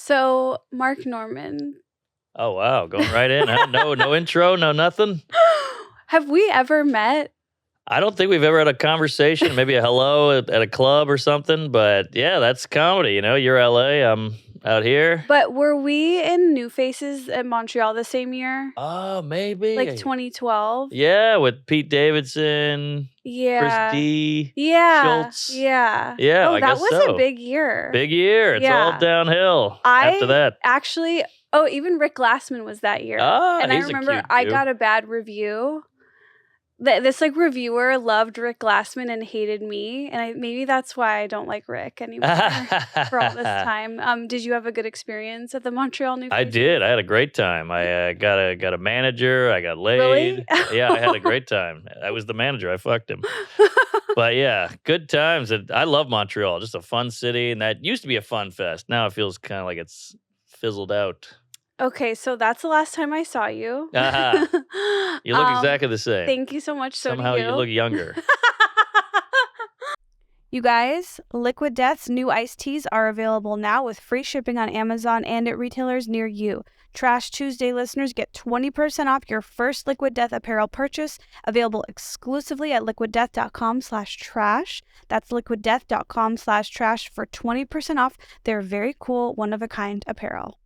So, Mark Norman. Oh, wow. Going right in. Huh? No intro, no nothing. Have we ever met? I don't think we've ever had a conversation, maybe a hello at a club or something. But yeah, that's comedy. You know, you're LA, I'm out here. But were we in New Faces at Montreal the same year? Oh, maybe. Like 2012? Yeah, with Pete Davidson, Yeah. Chris D, Yeah. Schultz. Yeah. Yeah, Oh, I that guess was so. a big year. Big year. It's all Yeah. downhill after that. Actually, even Rick Glassman was that year. Ah, and I he's a remember cute I dude. got a bad review. This reviewer loved Rick Glassman and hated me, and maybe that's why I don't like Rick anymore for all this time. Did you have a good experience at the Montreal New Faces? I did. I had a great time. I got a manager. I got laid. Really? Yeah, I had a great time. I was the manager. I fucked him. But yeah, good times. I love Montreal. Just a fun city, and that used to be a fun fest. Now it feels kind of like it's fizzled out. Okay, so that's the last time I saw you. You look exactly the same. Thank you so much. So Somehow do you. You look younger. You guys, Liquid Death's new iced teas are available now with free shipping on Amazon and at retailers near you. Trash Tuesday listeners get 20% off your first Liquid Death apparel purchase, available exclusively at liquiddeath.com/trash. That's liquiddeath.com/trash for 20% off their very cool, one-of-a-kind apparel.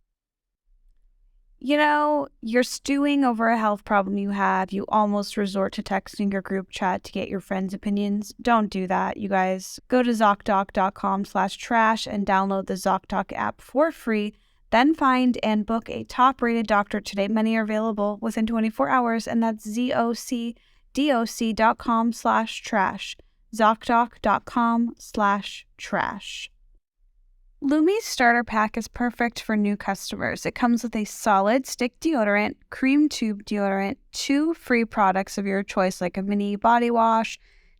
You know, you're stewing over a health problem you have. You almost resort to texting your group chat to get your friends' opinions. Don't do that, you guys. Go to ZocDoc.com/trash and download the ZocDoc app for free. Then find and book a top-rated doctor today. Many are available within 24 hours, and that's ZocDoc.com/trash. ZocDoc.com/trash. Lumi's starter pack is perfect for new customers. It comes with a solid stick deodorant, cream tube deodorant, 2 free products of your choice like a mini body wash,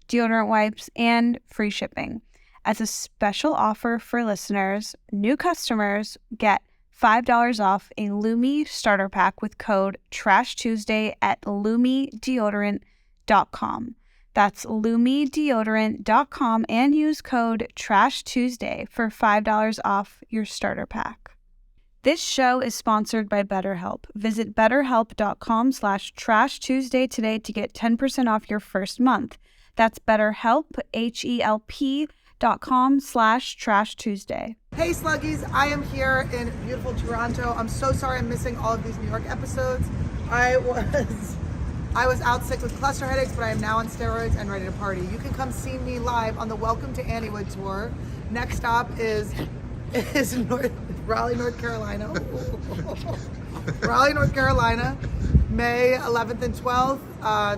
deodorant wipes, and free shipping. As a special offer for listeners, new customers get $5 off a Lumi starter pack with code TRASHTUESDAY at lumideodorant.com. That's lumideodorant.com and use code TRASHTUESDAY for $5 off your starter pack. This show is sponsored by BetterHelp. Visit betterhelp.com/TrashTuesday today to get 10% off your first month. That's BetterHelp, HELP.com/TrashTuesday. Hey Sluggies, I am here in beautiful Toronto. I'm so sorry I'm missing all of these New York episodes. I was out sick with cluster headaches, but I am now on steroids and ready to party. You can come see me live on the Welcome to Anniewood tour. Next stop is Raleigh, North Carolina. Raleigh, North Carolina, May 11th and 12th.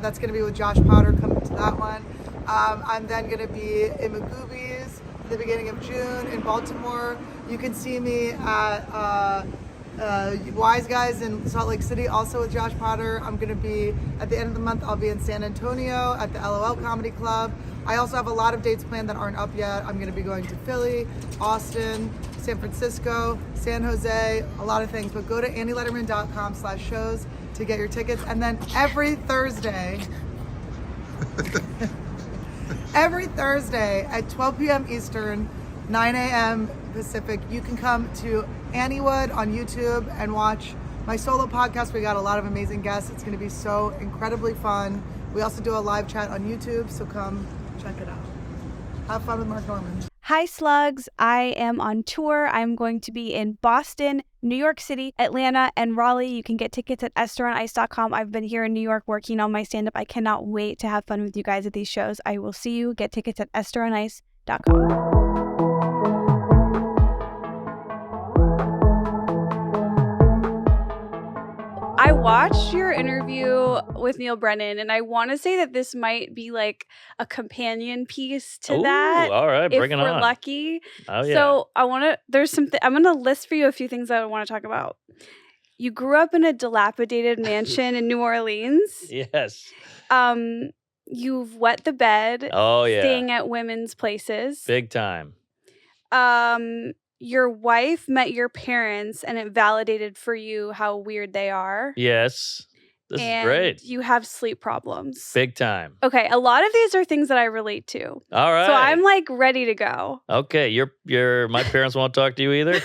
That's going to be with Josh Potter, coming to that one. I'm then going to be in Magoobies the beginning of June in Baltimore. You can see me at Wise Guys in Salt Lake City, also with Josh Potter. I'm going to be, at the end of the month, I'll be in San Antonio at the LOL Comedy Club. I also have a lot of dates planned that aren't up yet. I'm going to be going to Philly, Austin, San Francisco, San Jose, a lot of things. But go to annieletterman.com/shows to get your tickets. And then every Thursday at 12 p.m. Eastern, 9 a.m. Pacific, you can come to Anniewood on YouTube and watch my solo podcast. We got a lot of amazing guests. It's going to be so incredibly fun. We also do a live chat on YouTube, so come check it out. Have fun with Mark Norman. Hi Slugs, I am on tour. I'm going to be in Boston, New York City, Atlanta, and Raleigh. You can get tickets at EstherOnIce.com. I've been here in New York working on my stand-up. I cannot wait to have fun with you guys at these shows. I will see you. Get tickets at EstherOnIce.com. I watched your interview with Neal Brennan, and I want to say that this might be like a companion piece to that. All right, bring it on. If we're lucky. Oh, yeah. So I'm going to list for you a few things that I want to talk about. You grew up in a dilapidated mansion in New Orleans. Yes. You've wet the bed. Oh, yeah. Staying at women's places. Big time. Your wife met your parents and it validated for you how weird they are. Yes. This is great. You have sleep problems. Big time. Okay, a lot of these are things that I relate to. All right. So I'm like ready to go. Okay, my parents won't talk to you either?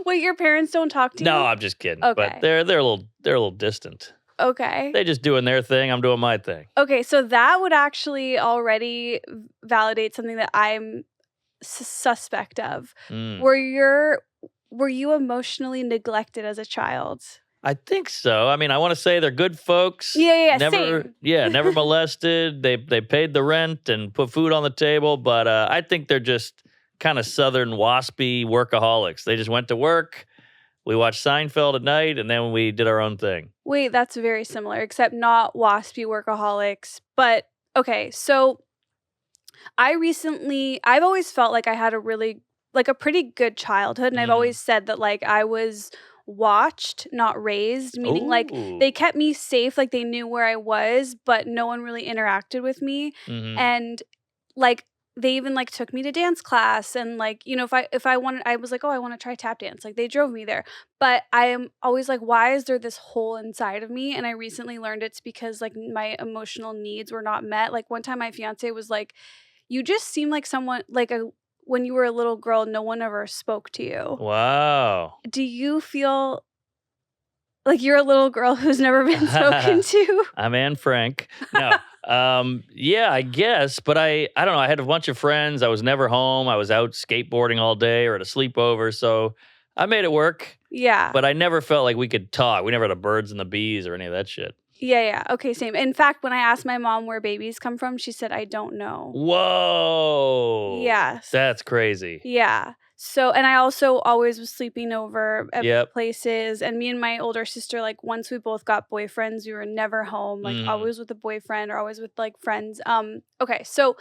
Wait, your parents don't talk to you? No, I'm just kidding. Okay. But they're a little distant. Okay. They just doing their thing. I'm doing my thing. Okay, so that would actually already validate something that I'm suspect of. Mm. Were you emotionally neglected as a child? I think so. I mean, I want to say they're good folks. Yeah, never, same. Yeah, never molested. They paid the rent and put food on the table. But I think they're just kind of southern waspy workaholics. They just went to work. We watched Seinfeld at night, and then we did our own thing. Wait, that's very similar, except not waspy workaholics. But okay, so I've always felt like I had a pretty good childhood, and I've always said that like I was watched, not raised, meaning like Ooh. they kept me safe, like they knew where I was, but no one really interacted with me. Mhm. And like they even like took me to dance class, and like, you know, if I wanted, I was like, oh, I want to try tap dance. Like they drove me there. But I am always like, why is there this hole inside of me? And I recently learned it's because like my emotional needs were not met. Like one time my fiance was like, you just seem like someone when you were a little girl, no one ever spoke to you. Wow. Do you feel like you're a little girl who's never been spoken to? I'm Anne Frank. No. Yeah, I guess. But I don't know. I had a bunch of friends. I was never home. I was out skateboarding all day or at a sleepover. So I made it work. Yeah. But I never felt like we could talk. We never had a birds and the bees or any of that shit. Yeah. Okay, same. In fact, when I asked my mom where babies come from, she said, I don't know. Whoa. Yes. That's crazy. Yeah. So, and I also always was sleeping over at Yep. places. And me and my older sister, like once we both got boyfriends, we were never home, like always with a boyfriend or always with like friends. Okay, so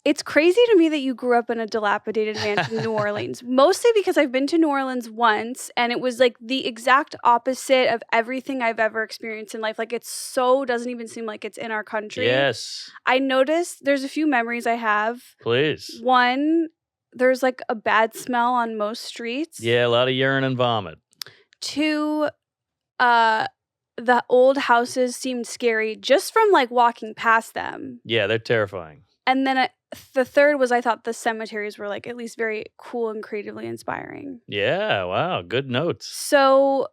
it's crazy to me that you grew up in a dilapidated mansion in New Orleans, mostly because I've been to New Orleans once and it was like the exact opposite of everything I've ever experienced in life. Like doesn't even seem like it's in our country. Yes. I noticed there's a few memories I have. Please. One, there's like a bad smell on most streets. Yeah, a lot of urine and vomit. Two, the old houses seemed scary just from like walking past them. Yeah, they're terrifying. And then the third was I thought the cemeteries were like at least very cool and creatively inspiring. Yeah, wow, good notes. So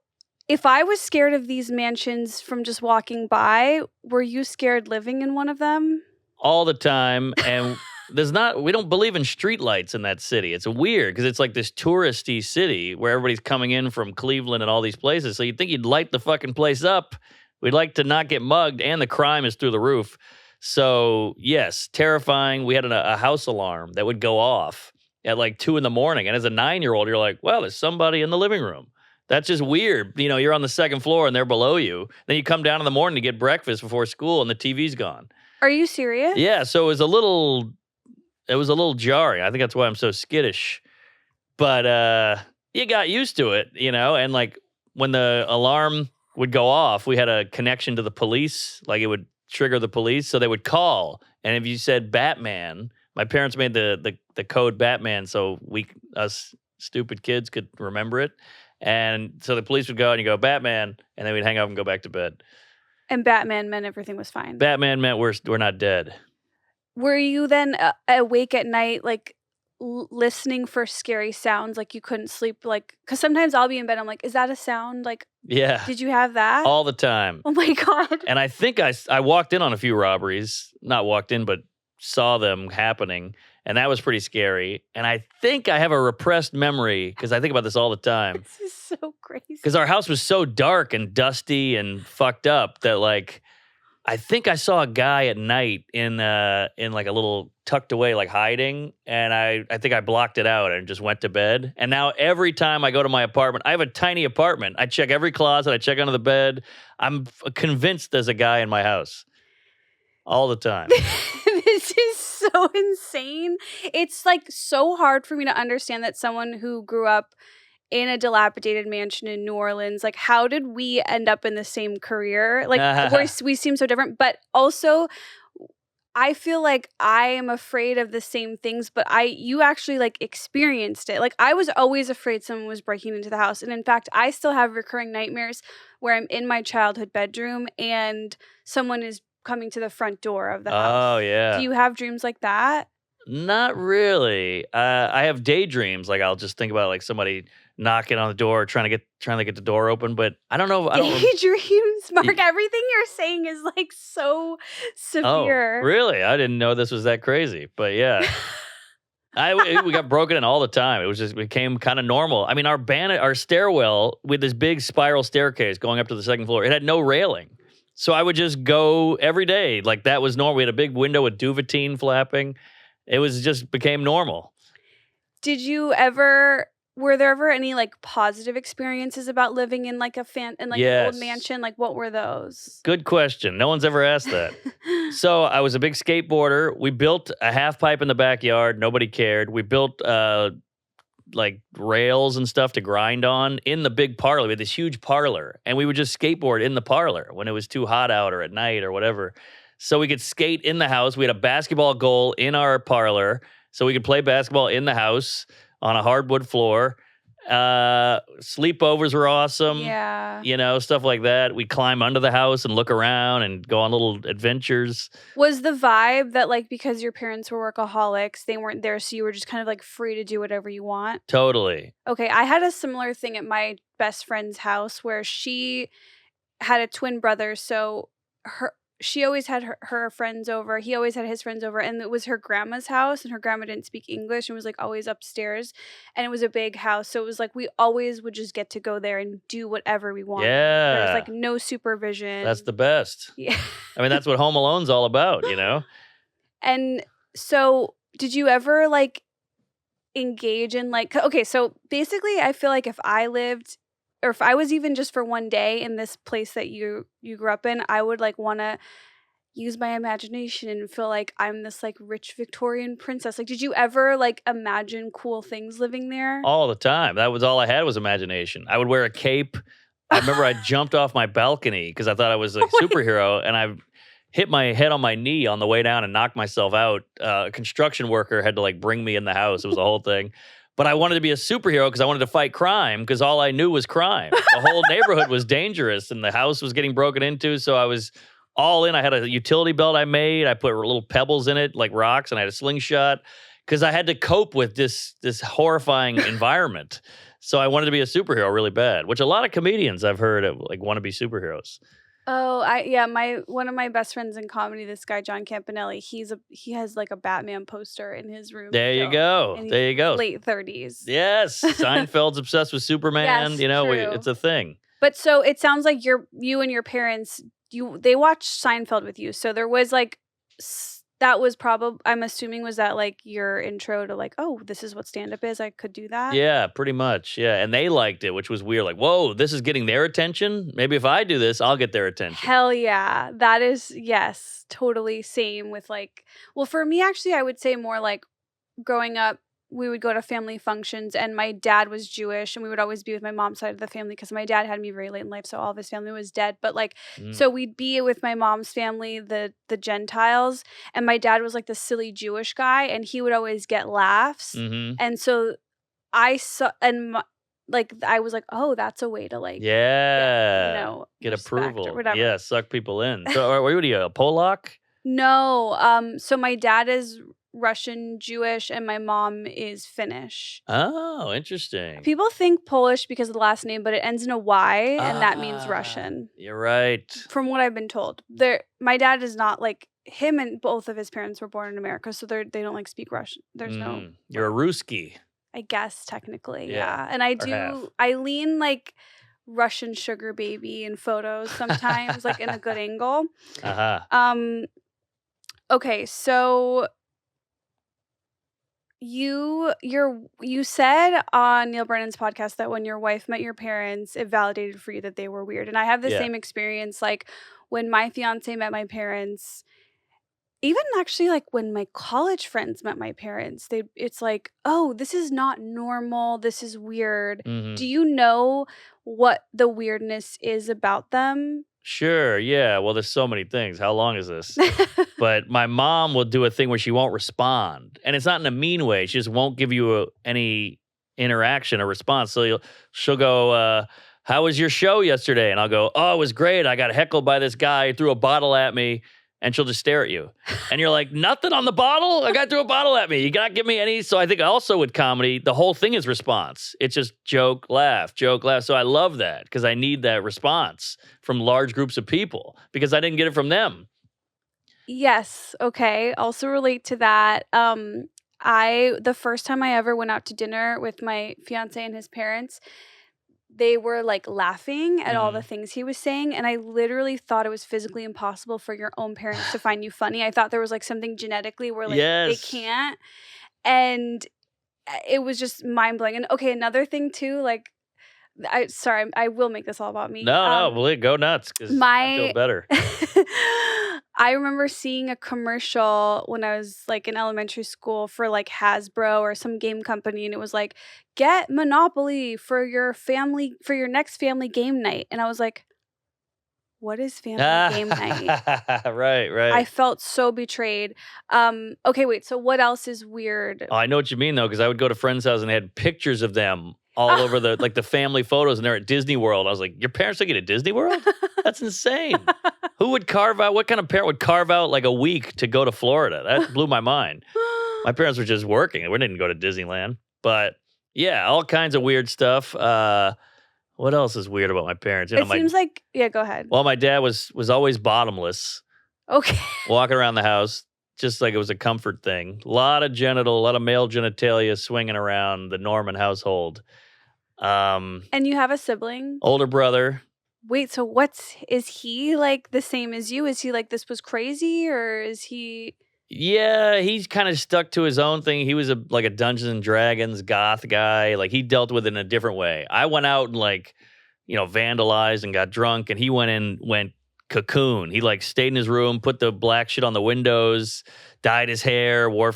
if I was scared of these mansions from just walking by, were you scared living in one of them? All the time. And we don't believe in streetlights in that city. It's weird because it's like this touristy city where everybody's coming in from Cleveland and all these places. So you'd think you'd light the fucking place up. We'd like to not get mugged, and the crime is through the roof. So, yes, terrifying. We had a house alarm that would go off at like 2 a.m. And as a 9-year-old, you're like, well, there's somebody in the living room. That's just weird. You know, you're on the second floor and they're below you. Then you come down in the morning to get breakfast before school and the TV's gone. Are you serious? Yeah, so it was a little jarring. I think that's why I'm so skittish. But you got used to it, you know, and like when the alarm would go off, we had a connection to the police. Like it would trigger the police, so they would call. And if you said Batman, my parents made the code Batman so us stupid kids could remember it. And so the police would go and you go, Batman, and then we'd hang up and go back to bed. And Batman meant everything was fine. Batman meant we're not dead. Were you then awake at night, like listening for scary sounds, like you couldn't sleep? Like, because sometimes I'll be in bed, I'm like, is that a sound? Like, yeah. Did you have that? All the time. Oh my God. And I think I walked in on a few robberies. Not walked in, but saw them happening. And that was pretty scary. And I think I have a repressed memory because I think about this all the time. This is so crazy. Because our house was so dark and dusty and fucked up that like, I think I saw a guy at night in like a little tucked away, like hiding. And I think I blocked it out and just went to bed. And now every time I go to my apartment, I have a tiny apartment. I check every closet. I check under the bed. I'm convinced there's a guy in my house all the time. This is so insane. It's like so hard for me to understand that someone who grew up in a dilapidated mansion in New Orleans, like how did we end up in the same career? Like we seem so different, but also I feel like I am afraid of the same things, but you actually like experienced it. Like I was always afraid someone was breaking into the house. And in fact, I still have recurring nightmares where I'm in my childhood bedroom and someone is coming to the front door of the house. Oh, yeah. Do you have dreams like that? Not really. I have daydreams. Like I'll just think about like somebody knocking on the door, trying to get the door open. But I don't know. Daydreams, Mark. Everything you're saying is like so Oh, severe. really? I didn't know this was that crazy. But yeah. We got broken in all the time. It became kind of normal. I mean, our stairwell with this big spiral staircase going up to the second floor, it had no railing. So I would just go every day. Like that was normal. We had a big window with duvetine flapping. It was just became normal. Were there ever any like positive experiences about living in like an old mansion? Like what were those? Good question. No one's ever asked that. So I was a big skateboarder. We built a half pipe in the backyard. Nobody cared. We built like rails and stuff to grind on in the big parlor. We had this huge parlor, and we would just skateboard in the parlor when it was too hot out or at night or whatever. So we could skate in the house. We had a basketball goal in our parlor, so we could play basketball in the house on a hardwood floor. Sleepovers were awesome. Yeah. You know, stuff like that. We climb under the house and look around and go on little adventures. Was the vibe that like because your parents were workaholics, they weren't there, so you were just kind of like free to do whatever you want? Totally. Okay, I had a similar thing at my best friend's house where she had a twin brother, so she always had her friends over. He always had his friends over, and it was her grandma's house, and her grandma didn't speak English and was like always upstairs, and it was a big house, so it was like we always would just get to go there and do whatever we wanted. Yeah. There was like no supervision. That's the best. Yeah. I mean, that's what Home Alone's all about, you know? And so did you ever like engage in like, okay, so basically I feel like if I lived or if I was even just for one day in this place that you grew up in, I would like want to use my imagination and feel like I'm this like rich Victorian princess. Like, did you ever like imagine cool things living there? All the time. That was all I had was imagination. I would wear a cape. I remember I jumped off my balcony because I thought I was a superhero, and I hit my head on my knee on the way down and knocked myself out. A construction worker had to like bring me in the house. It was a whole thing. But I wanted to be a superhero because I wanted to fight crime because all I knew was crime. The whole neighborhood was dangerous and the house was getting broken into. So I was all in. I had a utility belt I made. I put little pebbles in it like rocks, and I had a slingshot because I had to cope with this horrifying environment. So I wanted to be a superhero really bad, which a lot of comedians I've heard like want to be superheroes. Oh, one of my best friends in comedy, this guy John Campanelli, he has like a Batman poster in his room. There you go. And There you go. Late 30s. Yes, Seinfeld's obsessed with Superman. Yes, you know, true. it's a thing. But so it sounds like you and your parents they watched Seinfeld with you. So there was like that was probably, I'm assuming, was that like your intro to like, oh, this is what stand-up is? I could do that? Yeah, pretty much. Yeah, and they liked it, which was weird. Like, whoa, this is getting their attention? Maybe if I do this, I'll get their attention. Hell yeah. That is, yes, totally same with like, well, for me, actually, I would say more like growing up, we would go to family functions, and my dad was Jewish, and we would always be with my mom's side of the family because my dad had me very late in life, so all of his family was dead. But like, so we'd be with my mom's family, the Gentiles, and my dad was like the silly Jewish guy, and he would always get laughs. Mm-hmm. And so I saw, and like I was like, oh, that's a way to like, get approval. Or whatever. Yeah, suck people in. So, what are you, a Polak? No. So my dad is Russian Jewish and my mom is Finnish. Oh, interesting. People think Polish because of the last name, but it ends in a Y, and that means Russian. You're right. From what I've been told. My dad is not like him, and both of his parents were born in America, so they don't like speak Russian. There's no. You're a Ruski. I guess technically, Yeah. And I lean like Russian sugar baby in photos sometimes, like in a good angle. Uh-huh. Okay, so you said on Neal Brennan's podcast that when your wife met your parents, it validated for you that they were weird. And I have the same experience. Like when my fiance met my parents, even actually like when my college friends met my parents, it's like, oh, this is not normal. This is weird. Mm-hmm. Do you know what the weirdness is about them? Sure, yeah. Well, there's so many things. How long is this? But my mom will do a thing where she won't respond. And it's not in a mean way. She just won't give you any interaction or response. So she'll go, how was your show yesterday? And I'll go, oh, it was great. I got heckled by this guy. He threw a bottle at me. and she'll just stare at you. And you're like, nothing on the bottle? A guy threw a bottle at me. You got to give me any. So I think also with comedy, the whole thing is response. It's just joke, laugh, joke, laugh. So I love that because I need that response from large groups of people because I didn't get it from them. Yes. Okay. Also relate to that. The first time I ever went out to dinner with my fiance and his parents, they were like laughing at all the things he was saying. And I literally thought it was physically impossible for your own parents to find you funny. I thought there was like something genetically where like they can't. And it was just mind blowing. And okay, another thing too, like, I will make this all about me. No, go nuts because I feel better. I remember seeing a commercial when I was like in elementary school for like Hasbro or some game company, and it was like, get Monopoly for your next family game night. And I was like, what is family game night? Right. I felt so betrayed. Okay, wait. So what else is weird? Oh, I know what you mean though, because I would go to friends' house and they had pictures of them all over the family photos, and they're at Disney World. I was like, your parents took you to Disney World? That's insane. Who would what kind of parent would carve out like a week to go to Florida? That blew my mind. My parents were just working. We didn't go to Disneyland. But yeah, all kinds of weird stuff. What else is weird about my parents? It seems like, yeah, go ahead. Well, my dad was always bottomless. Okay. Walking around the house, just like it was a comfort thing. A lot of male genitalia swinging around the Norman household. And you have a sibling? Older brother. Wait, so is he like the same as you? Is he like, this was crazy, or is he? Yeah, he's kind of stuck to his own thing. He was like a Dungeons and Dragons goth guy. Like he dealt with it in a different way. I went out and like, vandalized and got drunk, and he went cocoon. He like stayed in his room, put the black shit on the windows, dyed his hair, wore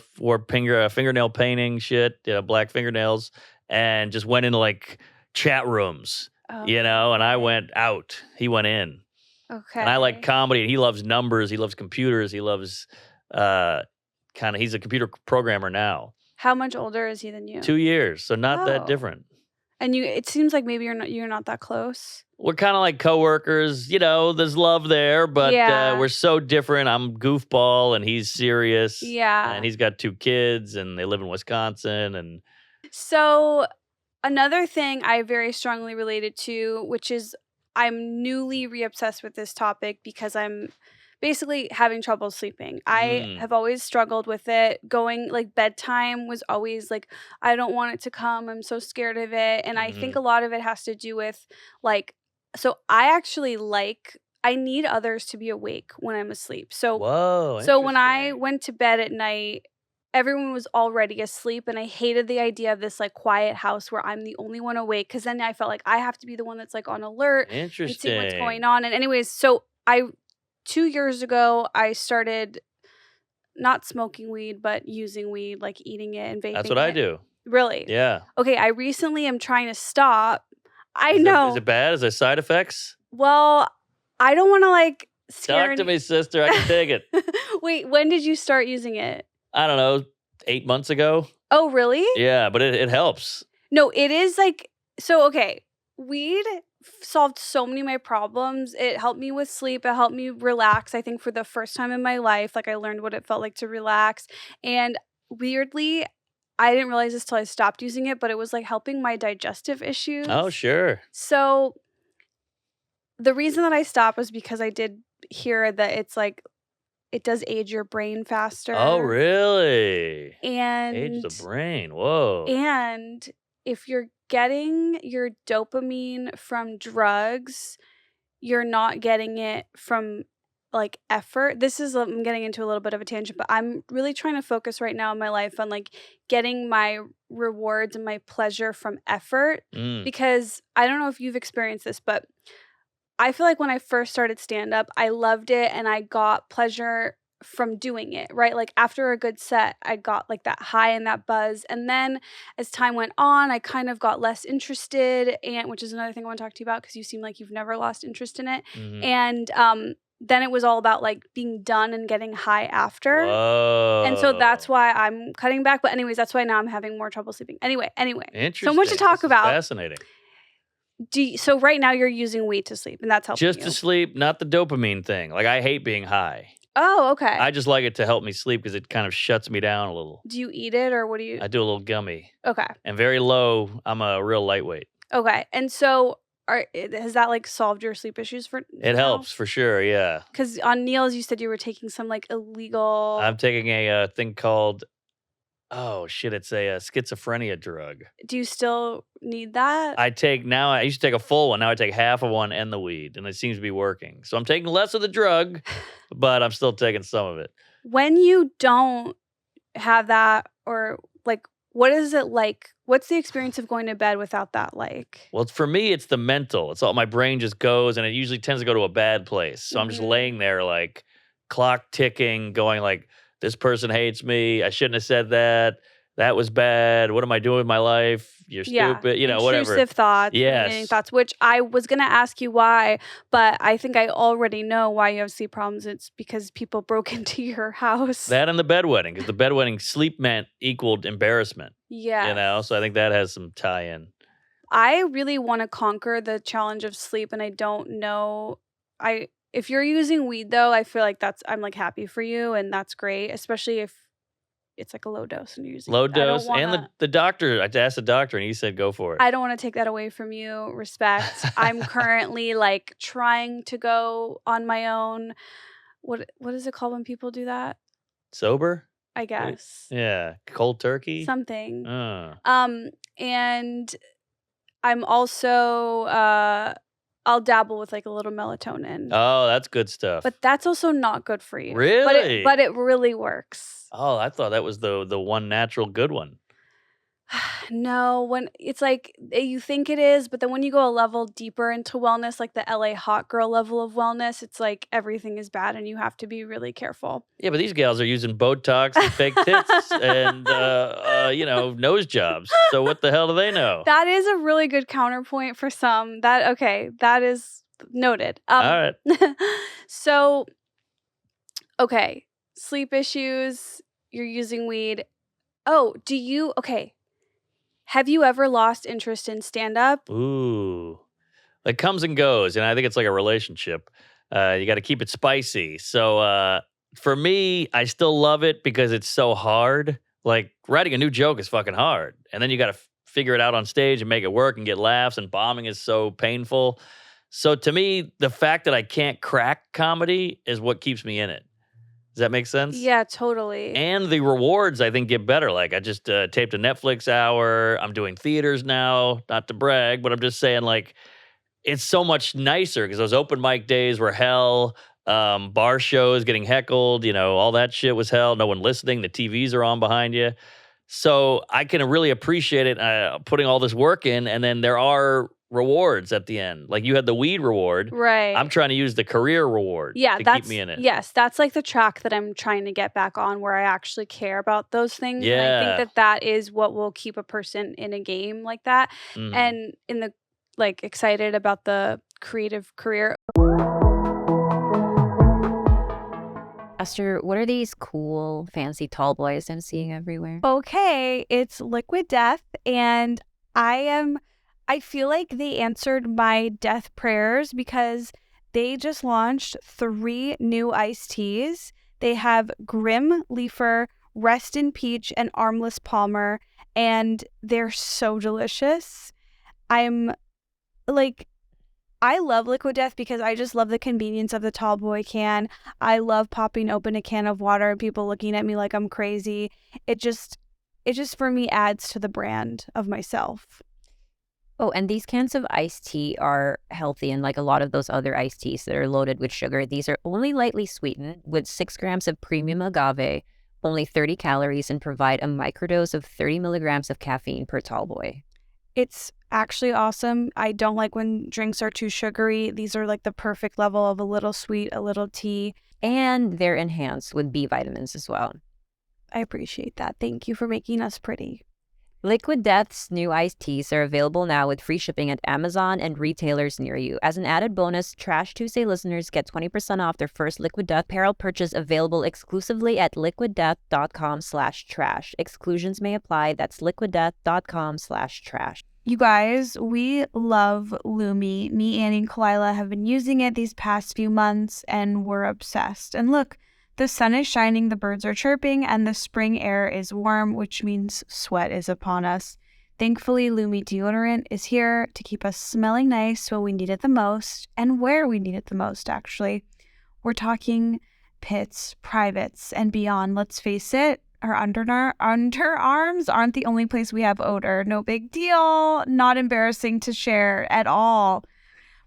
fingernail painting shit, black fingernails, and just went into like chat rooms. And I went out. He went in. Okay. And I like comedy, and he loves numbers. He loves computers. He loves he's a computer programmer now. How much older is he than you? 2 years, so not that different. And it seems like maybe you're not that close. We're kind of like coworkers, there's love there, but we're so different. I'm goofball and he's serious. Yeah. And he's got 2 kids and they live in Wisconsin. And so another thing I very strongly related to, which is I'm newly re-obsessed with this topic because I'm basically having trouble sleeping. I have always struggled with it. Going like bedtime was always like, I don't want it to come. I'm so scared of it. And I think a lot of it has to do with like, so I actually I need others to be awake when I'm asleep. So when I went to bed at night, everyone was already asleep, and I hated the idea of this like quiet house where I'm the only one awake, because then I felt like I have to be the one that's like on alert and see what's going on. And anyways, so 2 years ago, I started not smoking weed, but using weed, like eating it and vaping. That's what I do. Really? Yeah. Okay, I recently am trying to stop. I know. Is it bad? Is there side effects? Well, I don't want to like scare Talk to me, sister. I can take it. Wait, when did you start using it? I don't know, 8 months ago. Oh, really? Yeah, but it helps. No, it is like, so okay, weed solved so many of my problems. It helped me with sleep. It helped me relax. I think for the first time in my life, like I learned what it felt like to relax. And weirdly, I didn't realize this till I stopped using it, but it was like helping my digestive issues. Oh, sure. So the reason that I stopped was because I did hear that it's like, it does age your brain faster. Oh, really? And age the brain. Whoa. And if you're getting your dopamine from drugs, you're not getting it from like effort. I'm getting into a little bit of a tangent, but I'm really trying to focus right now in my life on like getting my rewards and my pleasure from effort, because I don't know if you've experienced this, but I feel like when I first started stand-up, I loved it and I got pleasure from doing it, right? Like after a good set, I got like that high and that buzz. And then as time went on, I kind of got less interested, and which is another thing I want to talk to you about because you seem like you've never lost interest in it. And then it was all about like being done and getting high after. Whoa. And so that's why I'm cutting back. But anyways, that's why now I'm having more trouble sleeping. Anyway. Interesting. So much to talk about. Fascinating. So right now you're using weed to sleep, and that's helping Just you. to sleep, not the dopamine thing. Like I hate being high. Oh, okay. I just like it to help me sleep because it kind of shuts me down a little. Do you eat it or what do you? I do a little gummy. Okay. And very low. I'm a real lightweight. Okay. And so has that like solved your sleep issues for It helps for sure, yeah. Because on Neal's, you said you were taking some like illegal. I'm taking a thing called, it's a schizophrenia drug. Do you still need that? I used to take a full one. Now I take half of one and the weed, and it seems to be working. So I'm taking less of the drug, but I'm still taking some of it. When you don't have that, or like, what is it like? What's the experience of going to bed without that like? Well, for me, it's the mental. It's all my brain just goes, and it usually tends to go to a bad place. So I'm just laying there like clock ticking, going like, this person hates me. I shouldn't have said that. That was bad. What am I doing with my life? You're stupid. Whatever. Intrusive thoughts. Yes. Thoughts, which I was going to ask you why, but I think I already know why you have sleep problems. It's because people broke into your house. That and the bedwetting, because the bedwetting sleep meant equal embarrassment. Yeah. So I think that has some tie-in. I really want to conquer the challenge of sleep, and I don't know. If you're using weed, though, I feel like I'm like happy for you, and that's great, especially if it's like a low dose and you're using low dose. And the doctor, I asked the doctor, and he said, go for it. I don't want to take that away from you. Respect. I'm currently like trying to go on my own. What is it called when people do that? Sober? I guess. Yeah. Cold turkey? Something. And I'm also I'll dabble with like a little melatonin. Oh, that's good stuff. But that's also not good for you. Really? But it really works. Oh, I thought that was the one natural good one. No, when it's like you think it is, but then when you go a level deeper into wellness, like the LA hot girl level of wellness, it's like everything is bad and you have to be really careful. Yeah, but these gals are using Botox and fake tits and, nose jobs. So what the hell do they know? That is a really good counterpoint for some. That is noted. All right. So, okay, sleep issues, you're using weed. Oh, have you ever lost interest in stand-up? Ooh. It comes and goes, and I think it's like a relationship. You got to keep it spicy. So for me, I still love it because it's so hard. Like, writing a new joke is fucking hard. And then you got to figure it out on stage and make it work and get laughs, and bombing is so painful. So to me, the fact that I can't crack comedy is what keeps me in it. Does that make sense? Yeah, totally. And the rewards, I think, get better. Like, I just taped a Netflix hour. I'm doing theaters now, not to brag, but I'm just saying, like, it's so much nicer because those open mic days were hell. Bar shows, getting heckled, all that shit was hell. No one listening. The TVs are on behind you. So I can really appreciate it putting all this work in, and then there are rewards at the end. Like, you had the weed reward. Right. I'm trying to use the career reward to keep me in it. Yes, that's like the track that I'm trying to get back on, where I actually care about those things. Yeah. And I think that is what will keep a person in a game like that. Mhm. And in the excited about the creative career. Esther, what are these cool, fancy tall boys I'm seeing everywhere? Okay, it's Liquid Death, and I feel like they answered my death prayers because they just launched 3 new iced teas. They have Grim Leafer, Rest in Peach, and Armless Palmer, and they're so delicious. I love Liquid Death because I just love the convenience of the tall boy can. I love popping open a can of water and people looking at me like I'm crazy. It just for me adds to the brand of myself. Oh, and these cans of iced tea are healthy, and like a lot of those other iced teas that are loaded with sugar, these are only lightly sweetened with 6 grams of premium agave, only 30 calories, and provide a microdose of 30 milligrams of caffeine per tall boy. It's actually awesome. I don't like when drinks are too sugary. These are like the perfect level of a little sweet, a little tea. And they're enhanced with B vitamins as well. I appreciate that. Thank you for making us pretty. Liquid Death's new iced teas are available now with free shipping at Amazon and retailers near you. As an added bonus, Trash Tuesday listeners get 20% off their first Liquid Death apparel purchase, available exclusively at liquiddeath.com/trash. Exclusions may apply. That's liquiddeath.com/trash. You guys, we love Lumi. Me, Annie, and Kalila have been using it these past few months, and we're obsessed. And look, The sun is shining, the birds are chirping, and the spring air is warm, which means sweat is upon us. Thankfully, Lumi deodorant is here to keep us smelling nice when we need it the most, and where we need it the most, actually. We're talking pits, privates, and beyond. Let's face it, our underarms aren't the only place we have odor. No big deal. Not embarrassing to share at all.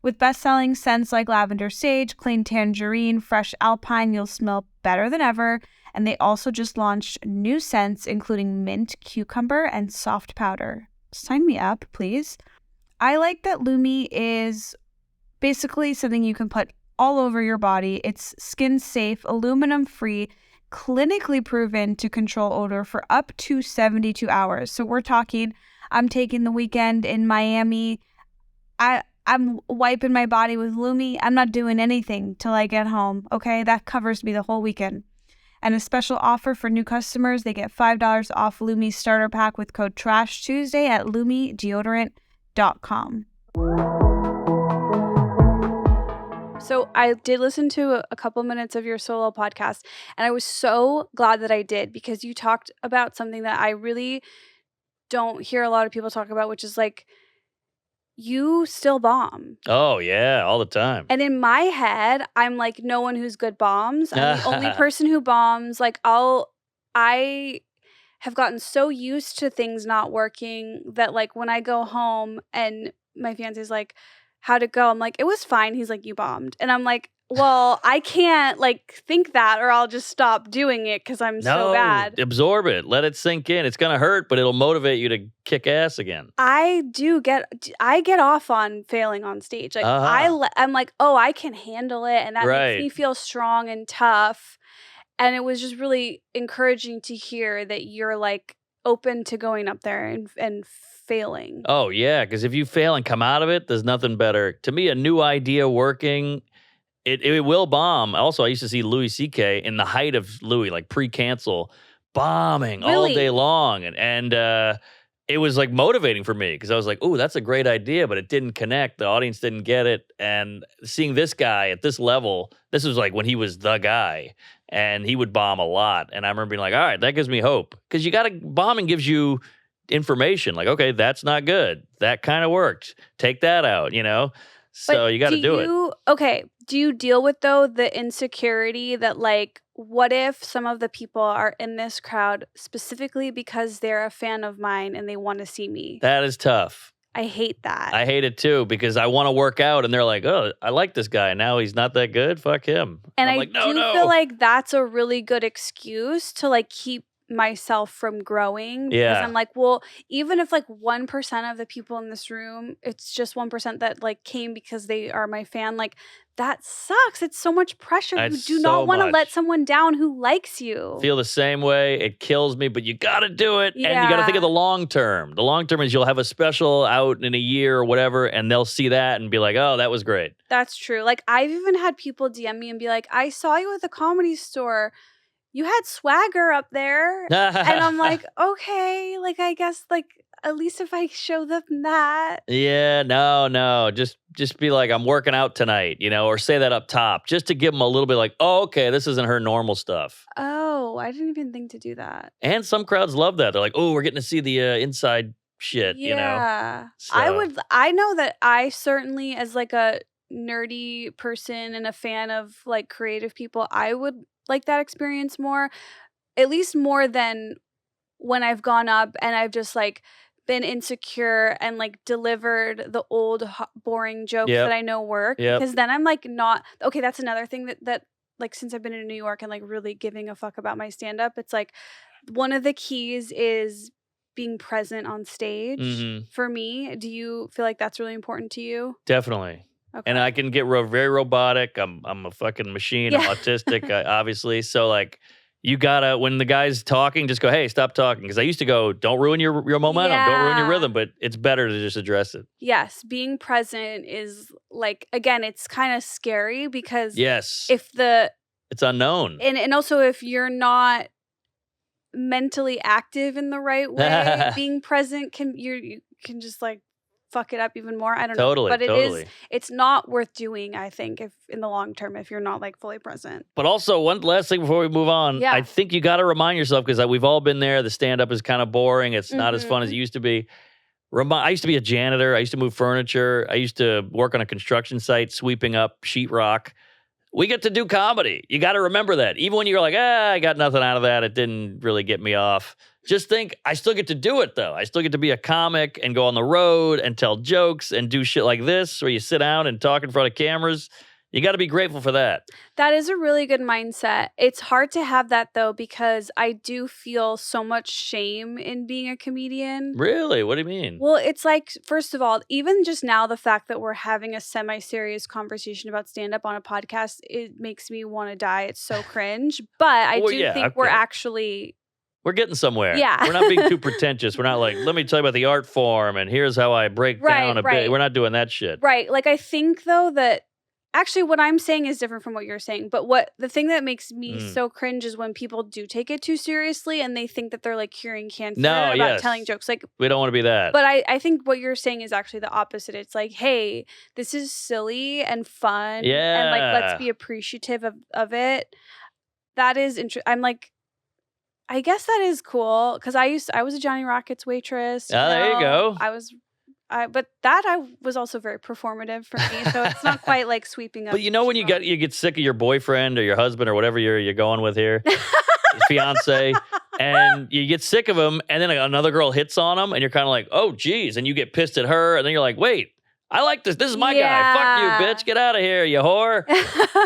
With best-selling scents like lavender sage, plain tangerine, fresh alpine, you'll smell better than ever. And they also just launched new scents, including mint, cucumber, and soft powder. Sign me up, please. I like that Lumi is basically something you can put all over your body. It's skin-safe, aluminum-free, clinically proven to control odor for up to 72 hours. So we're talking, I'm taking the weekend in Miami. I'm wiping my body with Lumi. I'm not doing anything till I get home, okay? That covers me the whole weekend. And a special offer for new customers, they get $5 off Lumi's starter pack with code TRASHTUESDAY at lumideodorant.com. So I did listen to a couple minutes of your solo podcast, and I was so glad that I did, because you talked about something that I really don't hear a lot of people talk about, which is like, you still bomb. Oh, yeah, all the time. And in my head, I'm like, no one who's good bombs. I'm the only person who bombs. Like, I have gotten so used to things not working that, like, when I go home and my fiance's like, how'd it go? I'm like, it was fine. He's like, you bombed. And I'm like, well, I can't, like, think that, or I'll just stop doing it because I'm so bad. Absorb it. Let it sink in. It's going to hurt, but it'll motivate you to kick ass again. I get off on failing on stage. Like, I'm like, oh, I can handle it. And that makes me feel strong and tough. And it was just really encouraging to hear that you're, like, open to going up there and failing. Oh, yeah. Because if you fail and come out of it, there's nothing better. To me, a new idea working, it will bomb. Also, I used to see Louis C.K. in the height of Louis, like pre-cancel, bombing all day long. And it was like motivating for me because I was like, ooh, that's a great idea, but it didn't connect. The audience didn't get it. And seeing this guy at this level, this was like when he was the guy and he would bomb a lot. And I remember being like, all right, that gives me hope, because bombing gives you information. Like, okay, that's not good. That kind of worked. Take that out, you know? So you got to do it. Okay. Do you deal with, though, the insecurity that, like, what if some of the people are in this crowd specifically because they're a fan of mine and they want to see me? That is tough. I hate that. I hate it, too, because I want to work out and they're like, oh, I like this guy. Now he's not that good. Fuck him. And I'm I like, no. feel like that's a really good excuse to, like, keep myself from growing, because I'm like, well, even if like 1% of the people in this room, it's just 1% that like came because they are my fan, like that sucks. It's so much pressure. You do not want to let someone down who likes you. Feel the same way. It kills me, but you got to do it. And you got to think of the long term. The long term is you'll have a special out in a year or whatever, and they'll see that and be like, oh, that was great. That's true. Like, I've even had people DM me and be like, I saw you at the Comedy Store. You had swagger up there. And I'm like, okay, like, I guess, like, at least if I show them that. Yeah, no. Just be like, I'm working out tonight, you know, or say that up top, just to give them a little bit like, oh, okay, this isn't her normal stuff. Oh, I didn't even think to do that. And some crowds love that. They're like, oh, we're getting to see the inside shit, you know? Yeah. So. I know that I certainly, as like a nerdy person and a fan of like creative people, I would like that experience more, at least more than when I've gone up and I've just like been insecure and like delivered the old boring jokes that I know work. Because then I'm like not, okay, that's another thing that like since I've been in New York and like really giving a fuck about my stand-up, it's like one of the keys is being present on stage for me. Do you feel like that's really important to you? Definitely. Okay. And I can get very robotic. I'm a fucking machine. I'm autistic, obviously. So like, you gotta, when the guy's talking, just go, hey, stop talking. Because I used to go, don't ruin your momentum, don't ruin your rhythm. But it's better to just address it. Yes, being present is like, again, it's kind of scary because it's unknown, and also if you're not mentally active in the right way, being present you can just like fuck it up even more. I don't know. Totally, But totally. it's not worth doing, I think, if in the long term, if you're not like fully present. But also, one last thing before we move on, Yeah. I think you got to remind yourself, because we've all been there. The stand-up is kind of boring. It's not as fun as it used to be. I used to be a janitor. I used to move furniture. I used to work on a construction site, sweeping up sheetrock. We get to do comedy. You got to remember that. Even when you're like, I got nothing out of that. It didn't really get me off. Just think, I still get to do it, though. I still get to be a comic and go on the road and tell jokes and do shit like this, where you sit down and talk in front of cameras. You got to be grateful for that. That is a really good mindset. It's hard to have that, though, because I do feel so much shame in being a comedian. Really? What do you mean? Well, it's like, first of all, even just now, the fact that we're having a semi-serious conversation about stand-up on a podcast, it makes me want to die. It's so cringe. But I Well, do yeah, think we're okay. actually... We're getting somewhere. Yeah. We're not being too pretentious. We're not like, let me tell you about the art form and here's how I break down a bit. We're not doing that shit. Right. Like, I think, though, that actually what I'm saying is different from what you're saying. But the thing that makes me so cringe is when people do take it too seriously and they think that they're like curing cancer about telling jokes. Like, we don't want to be that. But I think what you're saying is actually the opposite. It's like, hey, this is silly and fun. Yeah. And like, let's be appreciative of it. That is interesting. I'm like, I guess that is cool because I was a Johnny Rockets waitress. There you go. But I was also very performative for me, so it's not quite like sweeping up. But you know when you get sick of your boyfriend or your husband or whatever you're going with here, fiance, and you get sick of him, and then another girl hits on him, and you're kind of like, oh geez, and you get pissed at her, and then you're like, wait, I like this. This is my guy. Fuck you, bitch. Get out of here, you whore.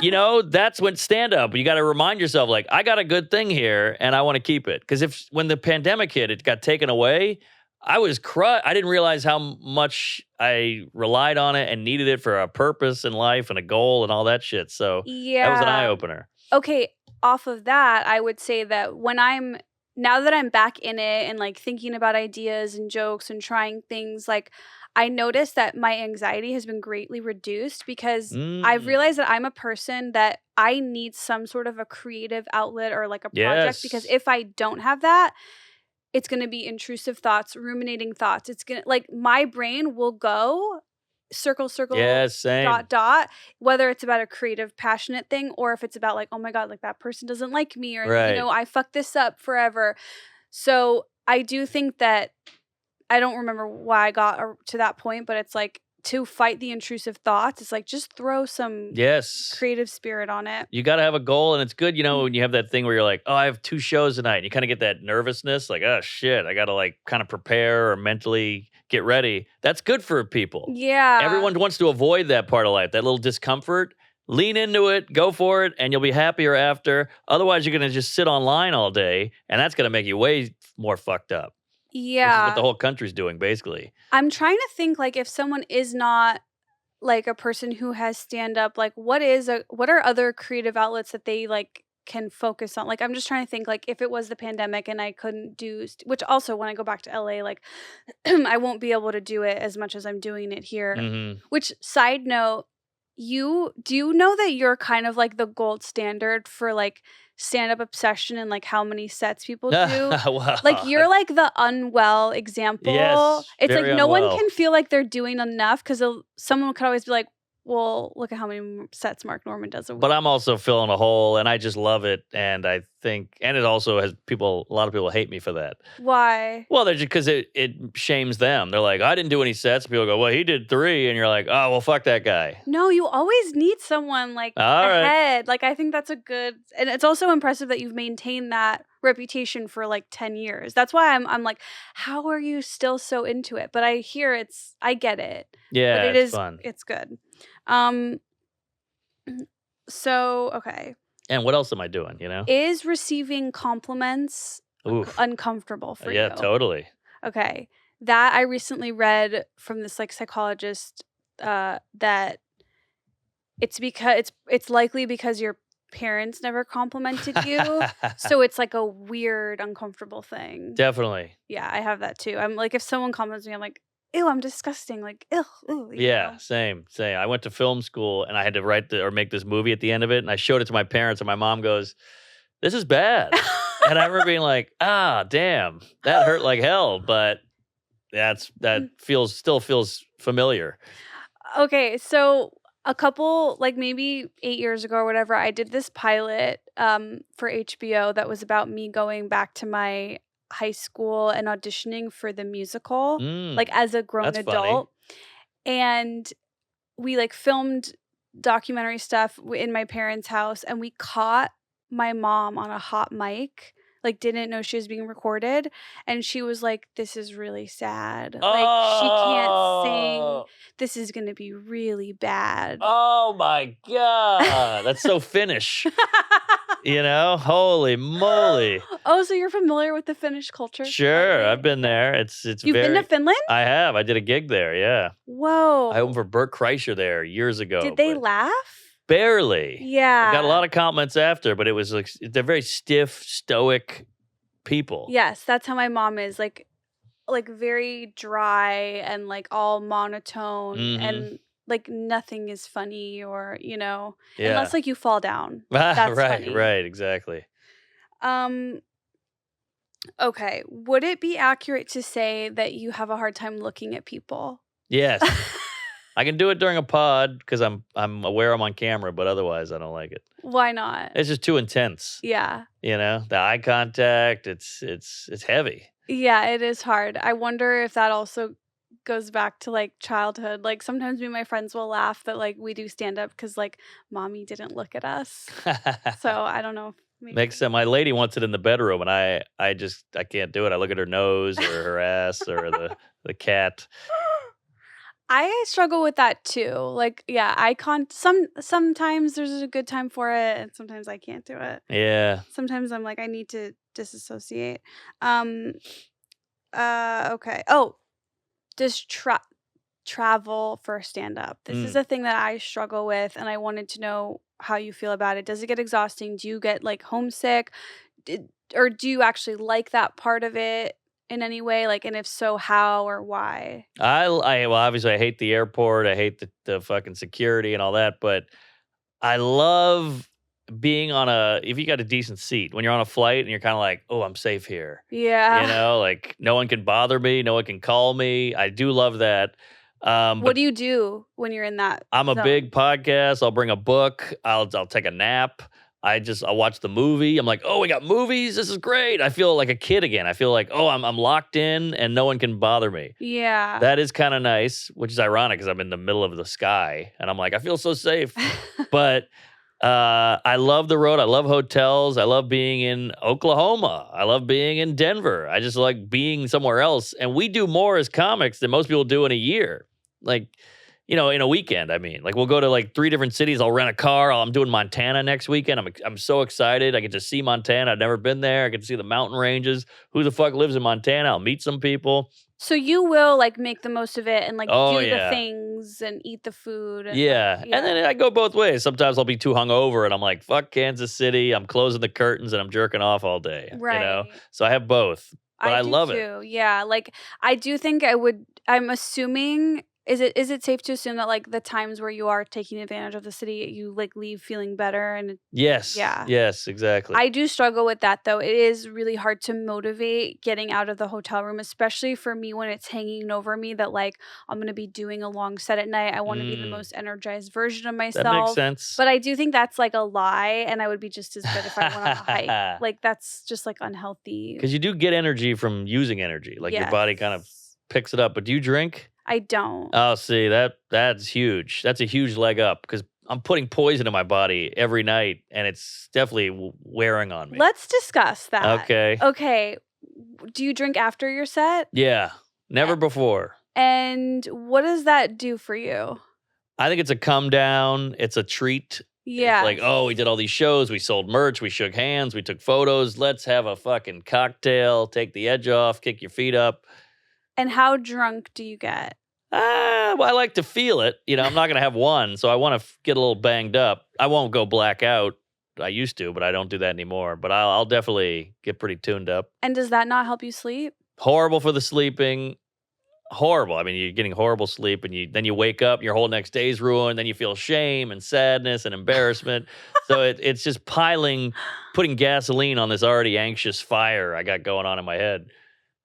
You know, that's when stand up. You got to remind yourself, like, I got a good thing here, and I want to keep it. Because when the pandemic hit, it got taken away. I was crushed. I didn't realize how much I relied on it and needed it for a purpose in life and a goal and all that shit. So that was an eye opener. Okay, off of that, I would say that now that I'm back in it and like thinking about ideas and jokes and trying things, like I noticed that my anxiety has been greatly reduced because I've realized that I'm a person that I need some sort of a creative outlet or like a project because if I don't have that, it's going to be intrusive thoughts, ruminating thoughts. It's going to, like, my brain will go circle, dot, whether it's about a creative, passionate thing or if it's about like, oh my God, like that person doesn't like me or, you know, I fucked this up forever. So I do think that, I don't remember why I got to that point, but it's like, to fight the intrusive thoughts, it's like just throw some creative spirit on it. You got to have a goal, and it's good, you know, when you have that thing where you're like, oh, I have 2 shows tonight, and you kind of get that nervousness, like, oh shit, I got to like kind of prepare or mentally get ready. That's good for people. Yeah. Everyone wants to avoid that part of life, that little discomfort. Lean into it, go for it, and you'll be happier after. Otherwise, you're going to just sit online all day, and that's going to make you way more fucked up. Yeah. Which is what the whole country's doing, basically. I'm trying to think, like, if someone is not, like, a person who has stand-up, like, what are other creative outlets that they, like, can focus on? Like, I'm just trying to think, like, if it was the pandemic and I couldn't do... which also, when I go back to LA, like, I won't be able to do it as much as I'm doing it here. Mm-hmm. Which, side note, do you know that you're kind of, like, the gold standard for, like... stand-up obsession and like how many sets people do. Wow. Like you're like the unwell example. Yes, it's like no unwell. one can feel like they're doing enough because someone could always be like, well, look at how many sets Mark Norman does a week. But I'm also filling a hole, and I just love it. And I think, and it also has a lot of people hate me for that. Why? Well, they're just because it shames them. They're like, I didn't do any sets. People go, well, he did 3, and you're like, oh, well, fuck that guy. No, you always need someone like ahead. Like I think that's a good, and it's also impressive that you've maintained that reputation for like 10 years. That's why I'm like, how are you still so into it? But I get it. Yeah, but it's fun. It's good. So, okay. And what else am I doing, you know? Is receiving compliments uncomfortable for you? Yeah, totally. Okay. That I recently read from this like psychologist that it's likely because your parents never complimented you. So it's like a weird, uncomfortable thing. Definitely. Yeah, I have that too. I'm like, if someone compliments me, I'm like, ew, I'm disgusting. Like, ew. Yeah, know? same. I went to film school and I had to write or make this movie at the end of it. And I showed it to my parents and my mom goes, this is bad. And I remember being like, damn, that hurt like hell. But that still feels familiar. Okay, so a couple, like maybe 8 years ago or whatever, I did this pilot for HBO that was about me going back to my high school and auditioning for the musical, like as a grown That's funny. adult. And we like filmed documentary stuff in my parents' house, and we caught my mom on a hot mic, like didn't know she was being recorded, and she was like, "This is really sad. Like she can't sing. Oh, This is gonna be really bad." oh my God. That's so Finnish. You know? Holy moly. Oh, so you're familiar with the Finnish culture? Sure, slightly? I've been there. It's You've been very. to Finland? I have. I did a gig there. Yeah, Whoa. I opened for Bert Kreischer there years ago. Did they but laugh? barely? Yeah. I got a lot of compliments after, but it was like they're very stiff, stoic people. Yes, that's how my mom is. Like very dry and like all monotone Mhm. and like nothing is funny or, Yeah. unless like you fall down. That's right, funny. right, exactly. Okay. Would it be accurate to say that you have a hard time looking at people? Yes, I can do it during a pod because I'm aware I'm on camera, but otherwise I don't like it. Why not? It's just too intense. Yeah. You know, the eye contact. It's heavy. Yeah, it is hard. I wonder if that also goes back to like childhood. Like sometimes me and my friends will laugh that like we do stand up because like mommy didn't look at us. So I don't know. Maybe. Makes sense. My lady wants it in the bedroom, and I can't do it. I look at her nose or her ass or the cat. I struggle with that too. Like, yeah, I can't. Sometimes there's a good time for it, and sometimes I can't do it. Yeah. Sometimes I'm like, I need to disassociate. Okay. Oh, does travel for stand up? This is a thing that I struggle with, and I wanted to know how you feel about it. Does it get exhausting? Do you get like homesick, or do you actually like that part of it in any way? Like, and if so, how or why? Well, obviously I hate the airport. I hate the fucking security and all that, but I love being if you got a decent seat when you're on a flight and you're kind of like, oh, I'm safe here. Yeah. You know, like no one can bother me, no one can call me. I do love that. What do you do when you're in that? I'm a zone? big podcast. I'll bring a book. I'll take a nap. I'll watch the movie. I'm like, oh, we got movies. This is great. I feel like a kid again. I feel like, oh, I'm locked in and no one can bother me. Yeah. That is kind of nice, which is ironic because I'm in the middle of the sky and I'm like, I feel so safe. But I love the road. I love hotels. I love being in Oklahoma. I love being in Denver. I just like being somewhere else. And we do more as comics than most people do in a year. Like, in a weekend, I mean. Like, we'll go to, like, 3 different cities. I'll rent a car. I'm doing Montana next weekend. I'm so excited. I get to see Montana. I've never been there. I get to see the mountain ranges. Who the fuck lives in Montana? I'll meet some people. So you will, like, make the most of it and, like, Oh, do yeah. the things and eat the food. And, Yeah. And then I go both ways. Sometimes I'll be too hungover and I'm like, fuck Kansas City. I'm closing the curtains and I'm jerking off all day. Right. So I have both. But I do love too. it. Yeah. Like, I do think I'm assuming, is it safe to assume that, like, the times where you are taking advantage of the city, you, like, leave feeling better? And Yes. Yeah. Yes, exactly. I do struggle with that, though. It is really hard to motivate getting out of the hotel room, especially for me when it's hanging over me that, like, I'm going to be doing a long set at night. I want to be the most energized version of myself. That makes sense. But I do think that's, like, a lie, and I would be just as good if I went on a hike. Like, that's just, like, unhealthy. Because you do get energy from using energy. Like, your body kind of picks it up. But do you drink? I don't. Oh, see, that's huge. That's a huge leg up because I'm putting poison in my body every night, and it's definitely wearing on me. Let's discuss that. Okay. Okay. Do you drink after your set? Yeah. Never before. And what does that do for you? I think it's a come down. It's a treat. Yeah. It's like, oh, we did all these shows. We sold merch. We shook hands. We took photos. Let's have a fucking cocktail. Take the edge off. Kick your feet up. And how drunk do you get? Well, I like to feel it. I'm not going to have one, so I want to get a little banged up. I won't go black out. I used to, but I don't do that anymore. But I'll definitely get pretty tuned up. And does that not help you sleep? Horrible for the sleeping. Horrible. I mean, you're getting horrible sleep, and then you wake up, and your whole next day's ruined. Then you feel shame and sadness and embarrassment. So it's just putting gasoline on this already anxious fire I got going on in my head.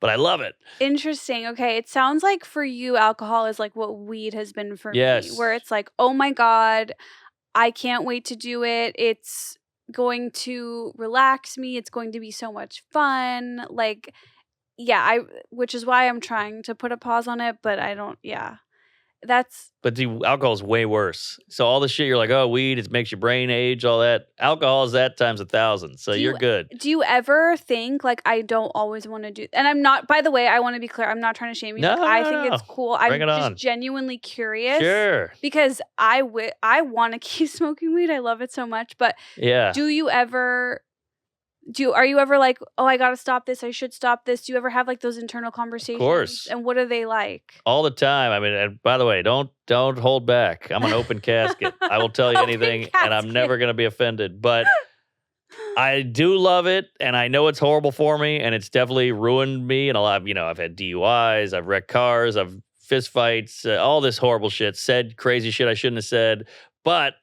but I love it. Interesting. Okay. It sounds like for you, alcohol is like what weed has been for me, Yes. where it's like, oh my God, I can't wait to do it. It's going to relax me. It's going to be so much fun. Like, yeah, which is why I'm trying to put a pause on it, but I don't, yeah. But alcohol is way worse. So all the shit you're like, oh, weed, it makes your brain age, all that. Alcohol is that times 1,000. So you're good. Do you ever think like I don't always want to do? And I'm not. By the way, I want to be clear. I'm not trying to shame you. No, I think it's cool. Bring I'm it just on. genuinely curious. Sure. Because I want to keep smoking weed. I love it so much. But Yeah. Are you ever like, oh, I gotta stop this. I should stop this. Do you ever have like those internal conversations? Of course. And what are they like? All the time. I mean, and by the way, don't hold back. I'm an open casket. I will tell you anything, and I'm never going to be offended. But I do love it, and I know it's horrible for me, and it's definitely ruined me. And a lot of, I've had DUIs, I've wrecked cars, I've fist fights, all this horrible shit, said crazy shit I shouldn't have said. But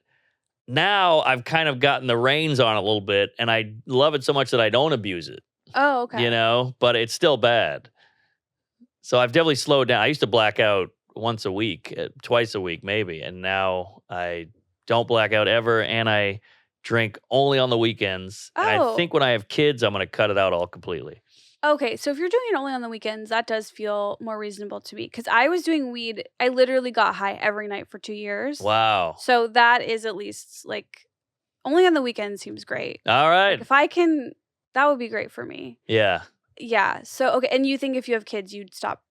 now I've kind of gotten the reins on it a little bit, and I love it so much that I don't abuse it. Oh, okay. But it's still bad. So I've definitely slowed down. I used to black out once a week, twice a week maybe, and now I don't black out ever, and I drink only on the weekends. And I think when I have kids, I'm going to cut it out all completely. Okay, so if you're doing it only on the weekends, that does feel more reasonable to me. Because I was doing weed, I literally got high every night for 2 years. Wow. So that is at least like, only on the weekends seems great. All right. Like, if I can, that would be great for me. Yeah. Yeah. So, okay. And you think if you have kids, you'd stop?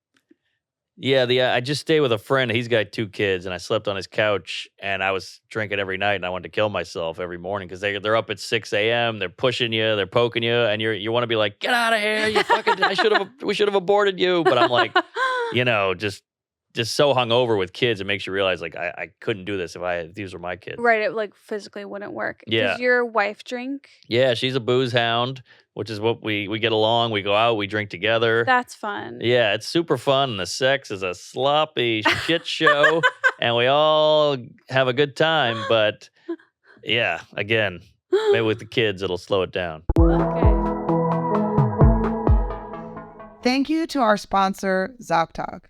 Yeah, I just stay with a friend. He's got 2 kids, and I slept on his couch, and I was drinking every night, and I wanted to kill myself every morning because they're up at 6 a.m. They're pushing you, they're poking you, and you want to be like, get out of here, you fucking! We should have aborted you, but I'm like, just so hungover with kids, it makes you realize like I couldn't do this if these were my kids. Right, it like physically wouldn't work. Yeah. Does your wife drink? Yeah, she's a booze hound, which is what we get along. We go out, we drink together. That's fun. Yeah, it's super fun. The sex is a sloppy shit show, and we all have a good time. But yeah, again, maybe with the kids, it'll slow it down. Okay. Thank you to our sponsor, ZocDoc.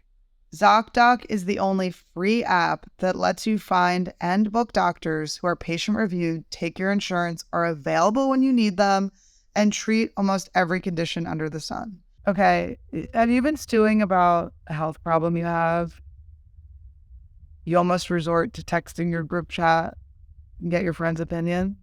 ZocDoc is the only free app that lets you find and book doctors who are patient-reviewed, take your insurance, are available when you need them, and treat almost every condition under the sun. Okay, have you been stewing about a health problem you have? You almost resort to texting your group chat and get your friend's opinion?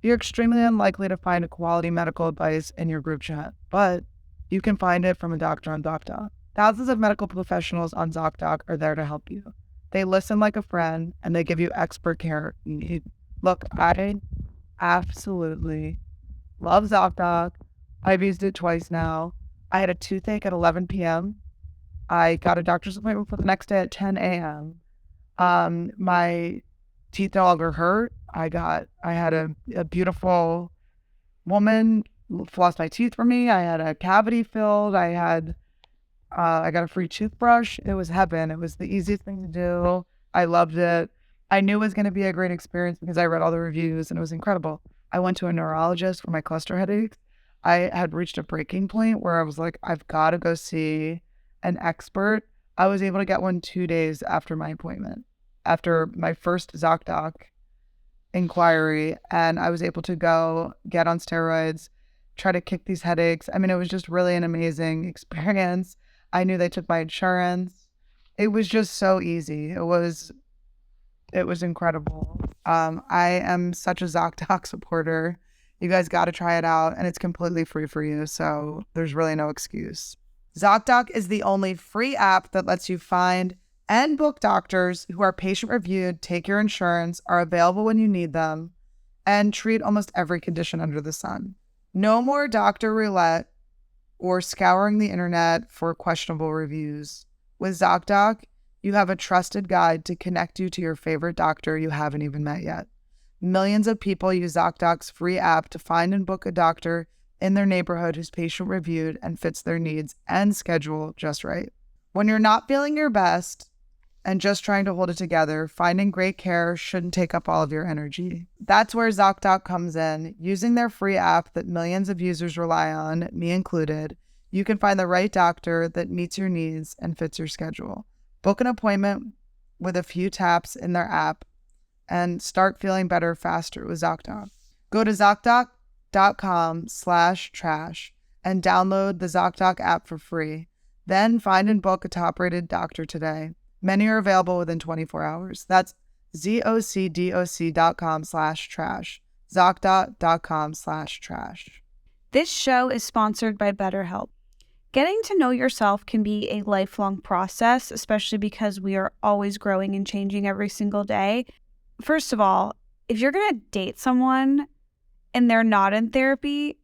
You're extremely unlikely to find a quality medical advice in your group chat, but you can find it from a doctor on ZocDoc. Thousands of medical professionals on ZocDoc are there to help you. They listen like a friend, and they give you expert care you need. Look, I absolutely love ZocDoc. I've used it twice now. I had a toothache at 11 p.m. I got a doctor's appointment for the next day at 10 a.m. My teeth no longer hurt. I had a beautiful woman floss my teeth for me. I had a cavity filled. I got a free toothbrush. It was heaven. It was the easiest thing to do. I loved it. I knew it was going to be a great experience because I read all the reviews and it was incredible. I went to a neurologist for my cluster headaches. I had reached a breaking point where I was like, I've got to go see an expert. I was able to get one 2 days after my appointment, after my first ZocDoc inquiry, and I was able to go get on steroids, try to kick these headaches. I mean, it was just really an amazing experience. I knew they took my insurance. It was just so easy. It was incredible. I am such a ZocDoc supporter. You guys got to try it out, and it's completely free for you, so there's really no excuse. ZocDoc is the only free app that lets you find and book doctors who are patient-reviewed, take your insurance, are available when you need them, and treat almost every condition under the sun. No more doctor roulette or scouring the internet for questionable reviews. With ZocDoc, you have a trusted guide to connect you to your favorite doctor you haven't even met yet. Millions of people use ZocDoc's free app to find and book a doctor in their neighborhood who's patient-reviewed and fits their needs and schedule just right. When you're not feeling your best and just trying to hold it together, finding great care shouldn't take up all of your energy. That's where ZocDoc comes in. Using their free app that millions of users rely on, me included, you can find the right doctor that meets your needs and fits your schedule. Book an appointment with a few taps in their app and start feeling better faster with ZocDoc. Go to ZocDoc.com/trash and download the ZocDoc app for free. Then find and book a top-rated doctor today. Many are available within 24 hours. That's ZocDoc.com/trash. ZocDoc.com/trash. This show is sponsored by BetterHelp. Getting to know yourself can be a lifelong process, especially because we are always growing and changing every single day. First of all, if you're going to date someone and they're not in therapy,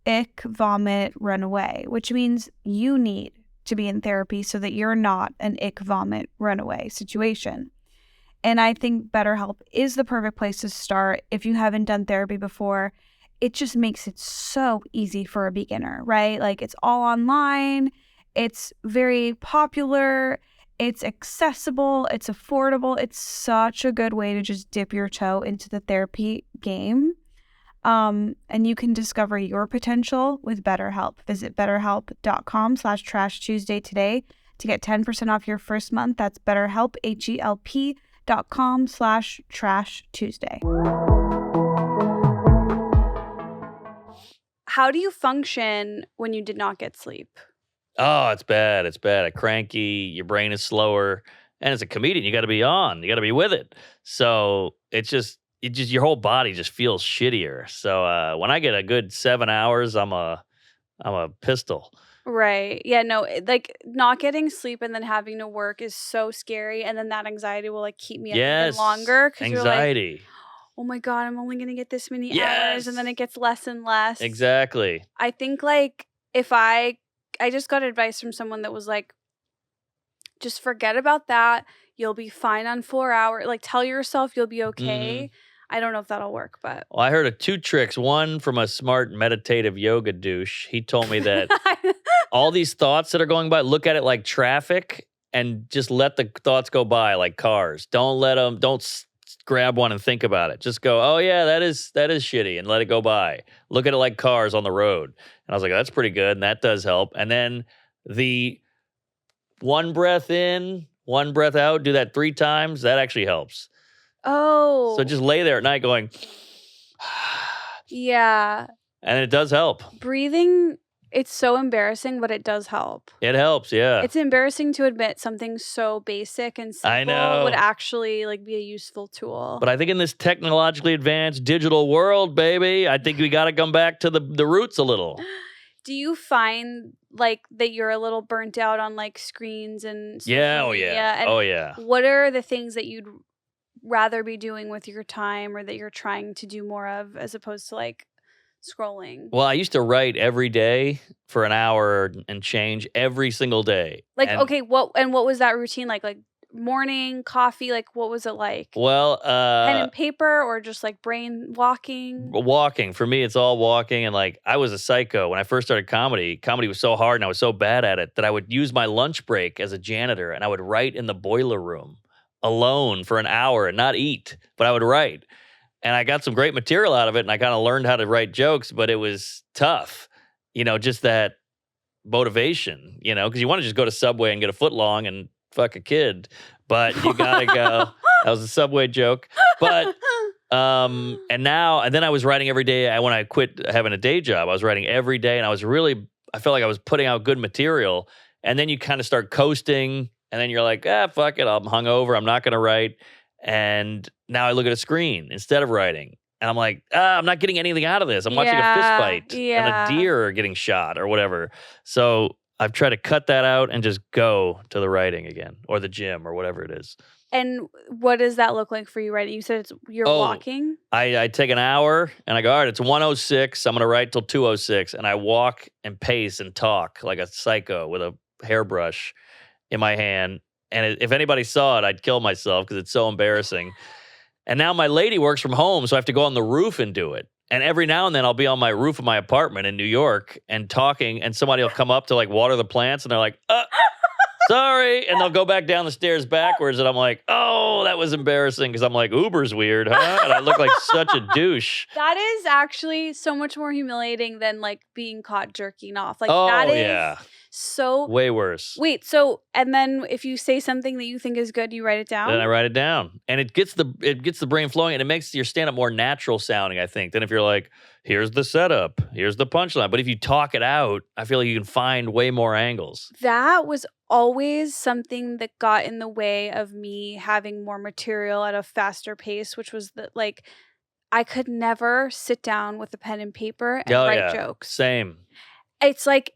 ick, vomit, run away, which means you need to be in therapy so that you're not an ick, vomit, runaway situation. And I think BetterHelp is the perfect place to start if you haven't done therapy before. It just makes it so easy for a beginner, right? Like, it's all online, it's very popular, it's accessible, it's affordable. It's such a good way to just dip your toe into the therapy game. And you can discover your potential with BetterHelp. Visit betterhelp.com/trashtuesday today to get 10% off your first month. That's BetterHelp, HELP.com/trashtuesday. How do you function when you did not get sleep? Oh, it's bad. It's bad. Cranky. Your brain is slower. And as a comedian, you got to be on. You got to be with it. So it just your whole body just feels shittier. So when I get a good 7 hours, I'm a pistol. Right. Yeah, no, like not getting sleep and then having to work is so scary. And then that anxiety will like keep me up even longer. 'Cause anxiety. You're like, oh my God, I'm only going to get this many hours. And then it gets less and less. Exactly. I think like if I just got advice from someone that was like, just forget about that. You'll be fine on 4 hours. Like tell yourself you'll be okay. I don't know if that'll work, but. Well, I heard of 2 tricks. One from a smart meditative yoga douche. He told me that all these thoughts that are going by, look at it like traffic and just let the thoughts go by like cars. Don't let them, grab one and think about it. Just go, oh yeah, that is shitty, and let it go by. Look at it like cars on the road. And I was like, that's pretty good, and that does help. And then the one breath in, one breath out, do that 3 times. That actually helps. Oh. So just lay there at night going, yeah. And it does help. Breathing, it's so embarrassing, but it does help. It helps, yeah. It's embarrassing to admit something so basic and simple would actually like be a useful tool. But I think in this technologically advanced digital world, baby, I think we got to come back to the roots a little. Do you find like that you're a little burnt out on like screens and social media? And oh yeah. What are the things that you'd rather be doing with your time or that you're trying to do more of as opposed to like scrolling? Well, I used to write every day for an hour and change every single day. Like, okay, what was that routine like? Like morning, coffee, like what was it like? Well, pen and paper or just like brain walking? Walking. For me, it's all walking. And like, I was a psycho. When I first started comedy was so hard and I was so bad at it that I would use my lunch break as a janitor and I would write in the boiler room alone for an hour and not eat, but I would write. And I got some great material out of it, and I kind of learned how to write jokes, but it was tough, just that motivation, because you want to just go to Subway and get a footlong and fuck a kid, but you got to go. That was a Subway joke. But, and then I was writing every day. When I quit having a day job, I was writing every day, and I felt like I was putting out good material. And then you kind of start coasting, and then you're like, fuck it, I'm hungover, I'm not going to write. And now I look at a screen instead of writing. And I'm like, I'm not getting anything out of this. I'm watching a fist fight and a deer getting shot or whatever. So I've tried to cut that out and just go to the writing again or the gym or whatever it is. And what does that look like for you, right? You said you're walking? I take an hour and I go, all right, it's 1:06. I'm going to write till 2:06. And I walk and pace and talk like a psycho with a hairbrush in my hand. And if anybody saw it, I'd kill myself because it's so embarrassing. And now my lady works from home, so I have to go on the roof and do it. And every now and then I'll be on my roof of my apartment in New York and talking, and somebody will come up to like water the plants, and they're like, sorry. And they'll go back down the stairs backwards. And I'm like, oh, that was embarrassing. Because I'm like, Uber's weird, huh? And I look like such a douche. That is actually so much more humiliating than like being caught jerking off. Like Oh, that is yeah. so Way worse. Wait, so and then if you say something that you think is good, you write it down? Then I write it down. And it gets the brain flowing, and it makes your stand-up more natural sounding, I think, than if you're like, here's the setup, here's the punchline. But if you talk it out, I feel like you can find way more angles. That was always something that got in the way of me having more material at a faster pace, which was that like I could never sit down with a pen and paper and write jokes. Same. It's like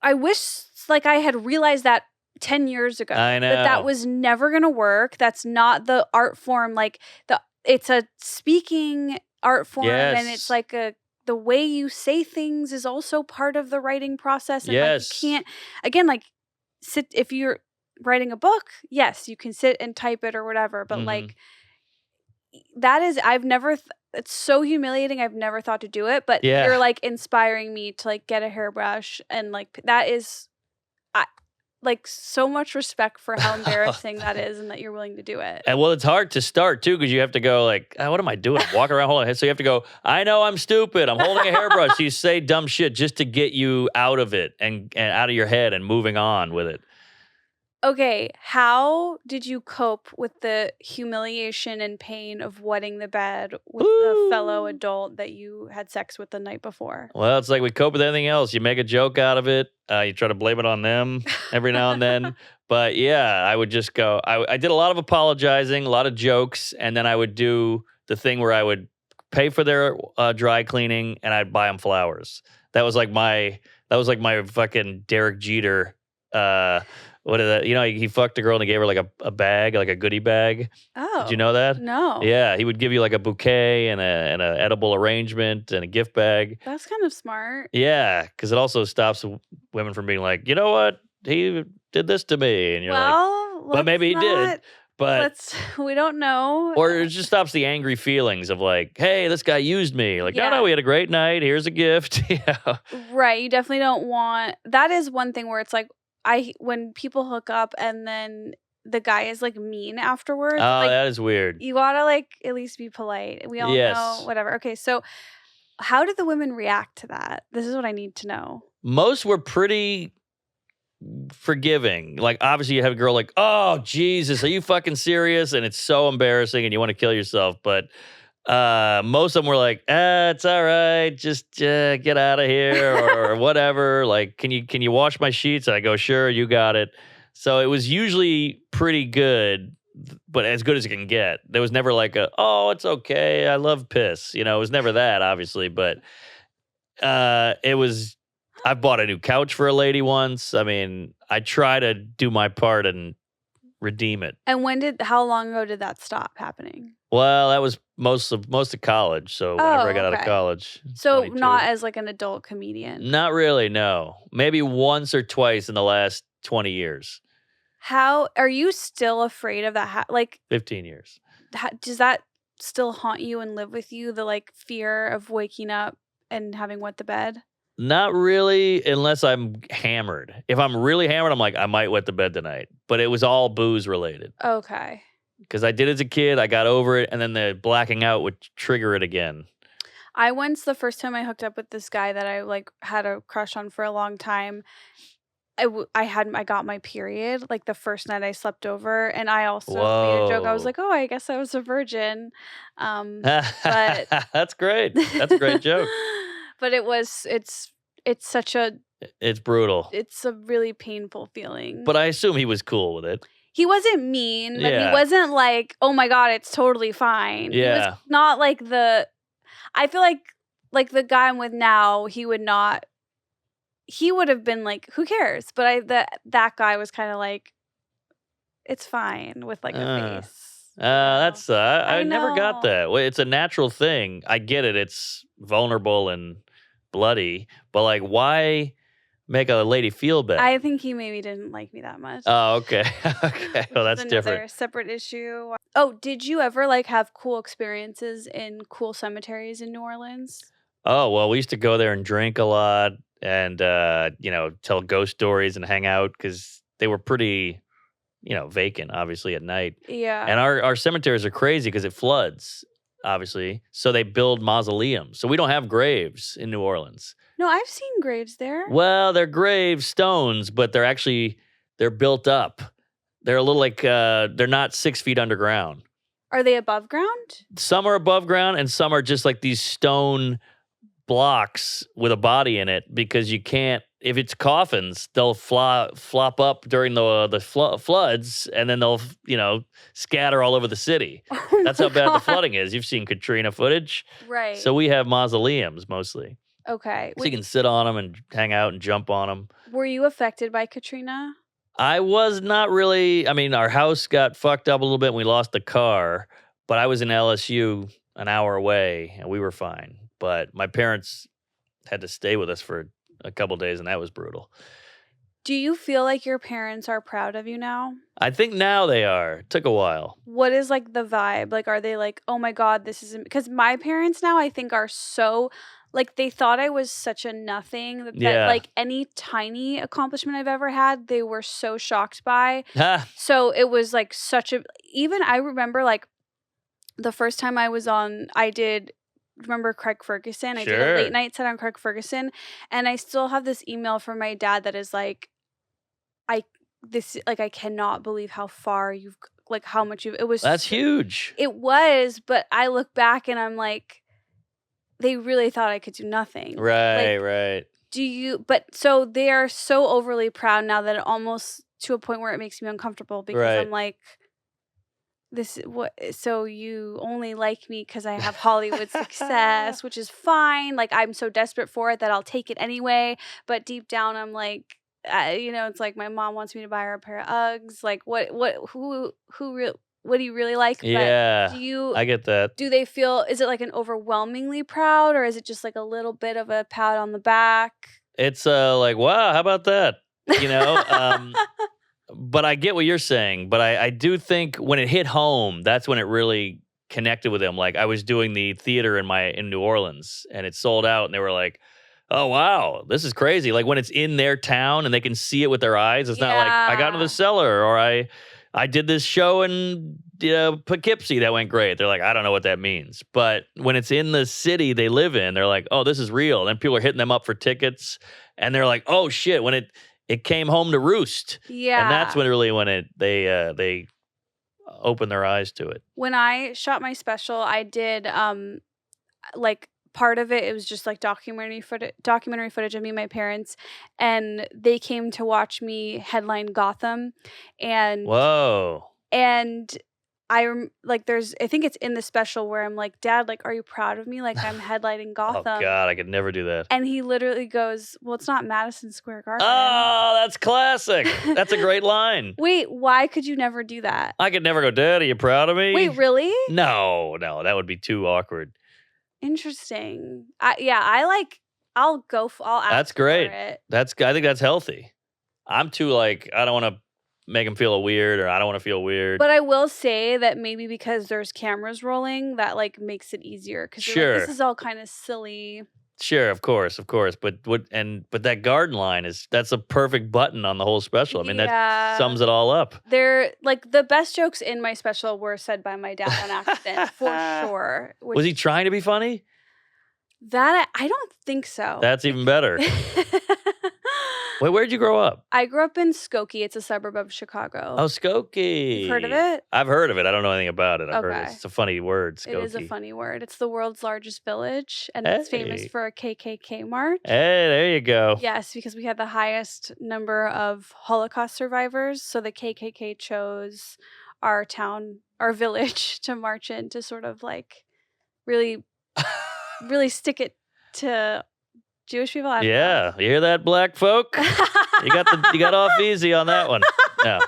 I wish like I had realized that 10 years ago. I know. That was never going to work. That's not the art form. Like it's a speaking art form, and it's like the way you say things is also part of the writing process. And like you can't, again, like if you're writing a book, yes, you can sit and type it or whatever. But like that is, it's so humiliating. I've never thought to do it, but you're like inspiring me to like get a hairbrush, and like that is like so much respect for how embarrassing that is, and that you're willing to do it. And well, it's hard to start too, because you have to go like, what am I doing? Walk around holding a head. So you have to go, I know I'm stupid. I'm holding a hairbrush. You say dumb shit just to get you out of it and out of your head and moving on with it. Okay, how did you cope with the humiliation and pain of wetting the bed with a fellow adult that you had sex with the night before? Well, it's like we cope with anything else. You make a joke out of it. You try to blame it on them every now and then. But yeah, I would just go. I did a lot of apologizing, a lot of jokes, and then I would do the thing where I would pay for their dry cleaning and I'd buy them flowers. That was like my fucking Derek Jeter. What is that? You know, he fucked a girl and he gave her like a bag, like a goodie bag. Oh. Did you know that? No. Yeah, he would give you like a bouquet and an edible arrangement and a gift bag. That's kind of smart. Yeah, because it also stops women from being like, you know what? He did this to me. And you're like, but maybe he did. But we don't know. Or it just stops the angry feelings of like, hey, this guy used me. Like, no, we had a great night. Here's a gift. Yeah. Right. You definitely don't want, that is one thing where it's like, when people hook up and then the guy is like mean afterwards. Oh, like, that is weird. You gotta like at least be polite. We all know, whatever. Okay, so how did the women react to that? This is what I need to know. Most were pretty forgiving. Like, obviously you have a girl like, oh, Jesus, are you fucking serious? And it's so embarrassing and you want to kill yourself. But most of them were like, it's all right, just get out of here or whatever. Like, can you wash my sheets? And I go, sure, you got it. So it was usually pretty good, but as good as it can get. There was never like it's okay, I love piss. You know, it was never that, obviously, but it was. I bought a new couch for a lady once. I mean, I try to do my part and redeem it. And how long ago did that stop happening? Well, that was most of college. So whenever I got out of college. So 22. Not as like an adult comedian. Not really, no. Maybe once or twice in the last 20 years. How are you still afraid of that? 15 years. Does that still haunt you and live with you? The like fear of waking up and having wet the bed? Not really, unless I'm hammered. If I'm really hammered, I'm like, I might wet the bed tonight. But it was all booze related. Okay. Because I did as a kid, I got over it, and then the blacking out would trigger it again. The first time I hooked up with this guy that I like had a crush on for a long time, I got my period like the first night I slept over, and I also made a joke. I was like, oh, I guess I was a virgin. But that's great. That's a great joke. But it's brutal. It's a really painful feeling. But I assume he was cool with it. He wasn't mean, but he wasn't like, oh my God, it's totally fine. Yeah. He was not like I feel like the guy I'm with now, he would have been like, who cares? But that guy was kind of like, it's fine with like a face. That's I never got that. Well, it's a natural thing. I get it. It's vulnerable and bloody, but like, why make a lady feel bad? I think he maybe didn't like me that much. Oh, okay. Okay. Well, that's different. Another separate issue. Oh, did you ever like have cool experiences in cool cemeteries in New Orleans? Oh, well, we used to go there and drink a lot and, tell ghost stories and hang out because they were pretty, vacant, obviously, at night. Yeah. And our cemeteries are crazy because it floods, obviously. So they build mausoleums. So we don't have graves in New Orleans. No, I've seen graves there. Well, they're gravestones, but they're built up. They're a little like, they're not 6 feet underground. Are they above ground? Some are above ground and some are just like these stone blocks with a body in it because you can't, if it's coffins, they'll flop up during the floods and then they'll, scatter all over the city. Oh That's my how bad the God. flooding is. You've seen Katrina footage. Right. So we have mausoleums mostly. Okay. So you can sit on them and hang out and jump on them. Were you affected by Katrina? I was not really. I mean, our house got fucked up a little bit and we lost the car, but I was in LSU an hour away and we were fine. But my parents had to stay with us for a couple days and that was brutal. Do you feel like your parents are proud of you now? I think now they are. It took a while. What is like the vibe? Like, are they like, oh my God, this isn't, because my parents now I think are so, like, they thought I was such a nothing that Yeah. like any tiny accomplishment I've ever had, they were so shocked by. Ha! So it was like even I remember like the first time remember Craig Ferguson? I did a Sure. late night set on Craig Ferguson, and I still have this email from my dad that is like, I cannot believe how far you've, like, how much it was. That's huge. It was, but I look back and I'm like, they really thought I could do nothing. Right, Like, right. but so they are so overly proud now that it almost to a point where it makes me uncomfortable because Right. I'm like, so you only like me because I have Hollywood success, which is fine. Like, I'm so desperate for it that I'll take it anyway. But deep down, I'm like, it's like my mom wants me to buy her a pair of Uggs. Like, what do you really like? But Yeah. do I get that. they feel, is it like an overwhelmingly proud or is it just like a little bit of a pat on the back? It's like, wow, how about that? But I get what you're saying. But I do think when it hit home, that's when it really connected with them. Like I was doing the theater in New Orleans and it sold out and they were like, oh, wow, this is crazy. Like when it's in their town and they can see it with their eyes, it's not like I got into the cellar or I did this show in Poughkeepsie that went great. They're like, I don't know what that means. But when it's in the city they live in, they're like, oh, this is real. And then people are hitting them up for tickets and they're like, oh, shit, when it came home to roost. Yeah. And that's when they opened their eyes to it. When I shot my special, I did like part of it was just like documentary footage of me and my parents, and they came to watch me headline Gotham, and Whoa. and I think it's in the special where I'm like, Dad, like, are you proud of me? Like, I'm headlining Gotham. Oh God, I could never do that. And he literally goes, well, it's not Madison Square Garden. Oh, that's classic. That's a great line. Wait, why could you never do that? I could never go, Dad, are you proud of me? Wait, really? No, that would be too awkward. Interesting. I'll ask That's great. for it. I think that's healthy. I'm too like, I don't want to make them feel weird or I don't want to feel weird. But I will say that maybe because there's cameras rolling, that like makes it easier. Because Sure. this is all kind of silly. Sure, of course. But that garden line that's a perfect button on the whole special. I mean, that sums it all up. They're like the best jokes in my special were said by my dad on accident for sure. Was he trying to be funny? That I don't think so. That's even better. Wait, where'd you grow up? I grew up in Skokie. It's a suburb of Chicago. Oh, Skokie. You've heard of it? I've heard of it. I don't know anything about it. I've heard Okay. it's a funny word, Skokie. It is a funny word. It's the world's largest village, and it's famous Hey. for a KKK march. Hey, there you go. Yes, because we had the highest number of Holocaust survivors. So the KKK chose our village to march in to sort of like really, really stick it to Jewish people. I don't know. Yeah, you hear that, black folk? You got off easy on that one. Yeah.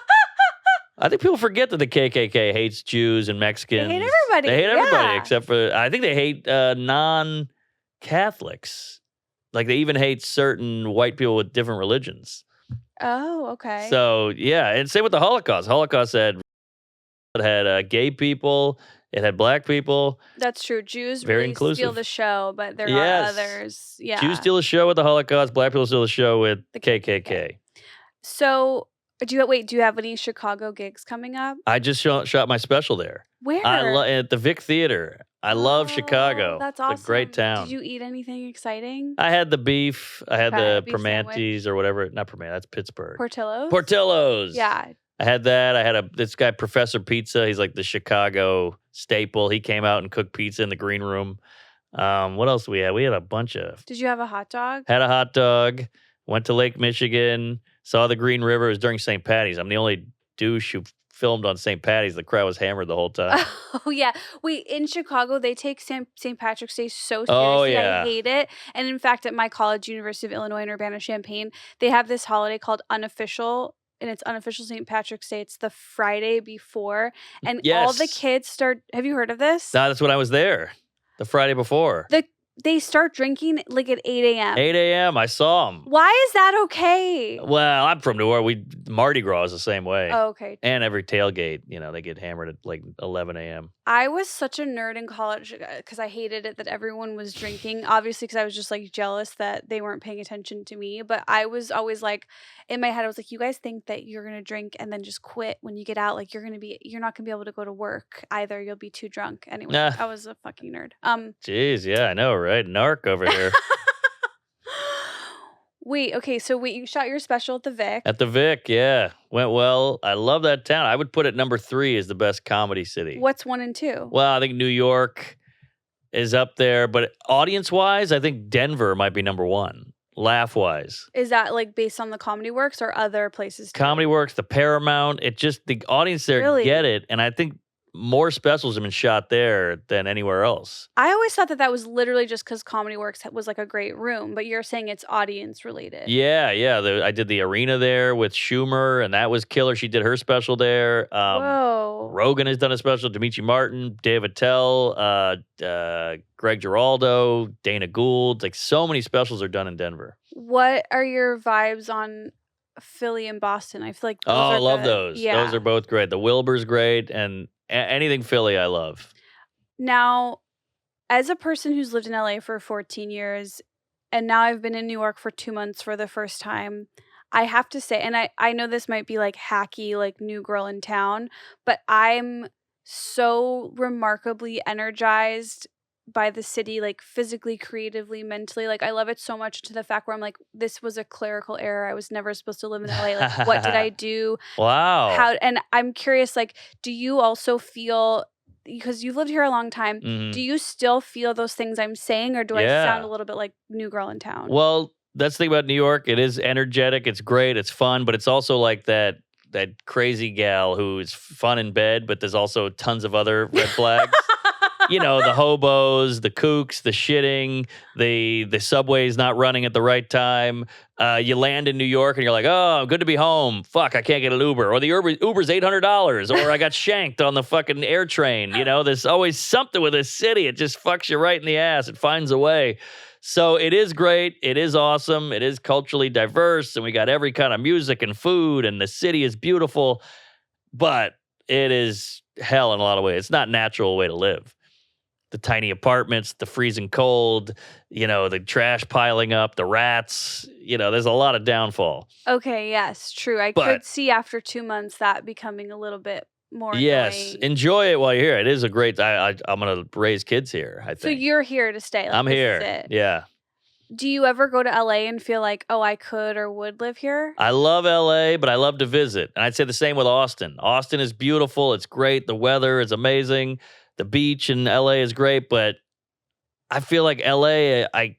I think people forget that the KKK hates Jews and Mexicans. They hate everybody. They hate everybody Yeah. except for, I think they hate non-Catholics. Like they even hate certain white people with different religions. Oh, okay. So yeah, and same with the Holocaust. Holocaust had gay people. It had black people. That's true. Jews Very really steal inclusive. the show, but there Yes. are others. Yeah. Jews steal the show with the Holocaust. Black people steal the show with the KKK. So Do you have any Chicago gigs coming up? I just shot my special there. Where? At the Vic Theater. I love Chicago. That's It's awesome. a great town. Did you eat anything exciting? I had the beef. I had Okay, the beef Primantis or whatever. Not Primanti. That's Pittsburgh. Portillo's? Portillo's. Yeah. I had that. I had this guy, Professor Pizza. He's like the Chicago staple. He came out and cooked pizza in the green room. What else did we had? We had a bunch of. Did you have a hot dog? Had a hot dog. Went to Lake Michigan. Saw the Green River. It was during St. Patty's. I'm the only douche who filmed on St. Patty's. The crowd was hammered the whole time. Oh, yeah. Wait, in Chicago, they take St. Patrick's Day so seriously. Oh, yeah. I hate it. And in fact, at my college, University of Illinois in Urbana-Champaign, they have this holiday called Unofficial, and it's Unofficial St. Patrick's Day. It's the Friday before. And all the Yes. kids start, have you heard of this? That's when I was there. The Friday before. They start drinking like at 8 a.m. 8 a.m. I saw them. Why is that okay? Well, I'm from New Orleans. Mardi Gras is the same way. Oh, okay. And every tailgate, they get hammered at like 11 a.m. I was such a nerd in college because I hated it that everyone was drinking. Obviously, because I was just like jealous that they weren't paying attention to me. But I was always like, in my head, I was like, you guys think that you're gonna drink and then just quit when you get out? Like you're not gonna be able to go to work either. You'll be too drunk. Anyway, Nah. I was a fucking nerd. Jeez, yeah, I know, right? Narc over here. Wait, you shot your special at the Vic. At the Vic, yeah. Went well. I love that town. I would put it number 3 as the best comedy city. What's 1 and 2? Well, I think New York is up there, but audience-wise, I think Denver might be number 1. Laugh-wise. Is that like based on the Comedy Works or other places too? Comedy Works, the Paramount, the audience there Really? get it, and I think more specials have been shot there than anywhere else. I always thought that was literally just because Comedy Works was like a great room, but you're saying it's audience related. Yeah. I did the arena there with Schumer, and that was killer. She did her special there. Whoa. Rogan has done a special. Dimitri Martin, Dave Attell, Greg Giraldo, Dana Gould. Like so many specials are done in Denver. What are your vibes on Philly and Boston? I feel like those I are love good. those. Yeah. Those are both great. The Wilbur's great, and anything Philly I love. Now, as a person who's lived in LA for 14 years, and now I've been in New York for 2 months for the first time, I have to say, and I know this might be like hacky, like new girl in town, but I'm so remarkably energized by the city, like physically, creatively, mentally. Like I love it so much to the fact where I'm like, this was a clerical error. I was never supposed to live in LA. Like, what did I do? Wow. And I'm curious, like, do you also feel, because you've lived here a long time, Mhm. do you still feel those things I'm saying, or do I Yeah. sound a little bit like new girl in town? Well, that's the thing about New York. It is energetic. It's great. It's fun, but it's also like that crazy gal who is fun in bed, but there's also tons of other red flags. The hobos, the kooks, the shitting, the subway's not running at the right time. You land in New York and you're like, oh, good to be home. Fuck, I can't get an Uber. Or the Uber's $800. Or I got shanked on the fucking air train. There's always something with this city. It just fucks you right in the ass. It finds a way. So it is great. It is awesome. It is culturally diverse. And we got every kind of music and food. And the city is beautiful. But it is hell in a lot of ways. It's not a natural way to live. The tiny apartments, the freezing cold, the trash piling up, the rats, there's a lot of downfall. Okay, yes, true. I could see after 2 months that becoming a little bit more Yes, annoying. enjoy it while you're here. It is a great, I'm going to raise kids here, I think. So you're here to stay. Like, I'm this here. is it. Yeah. Do you ever go to LA and feel like, oh, I could or would live here? I love LA, but I love to visit. And I'd say the same with Austin. Austin is beautiful. It's great. The weather is amazing. The beach in LA is great, but I feel like LA, I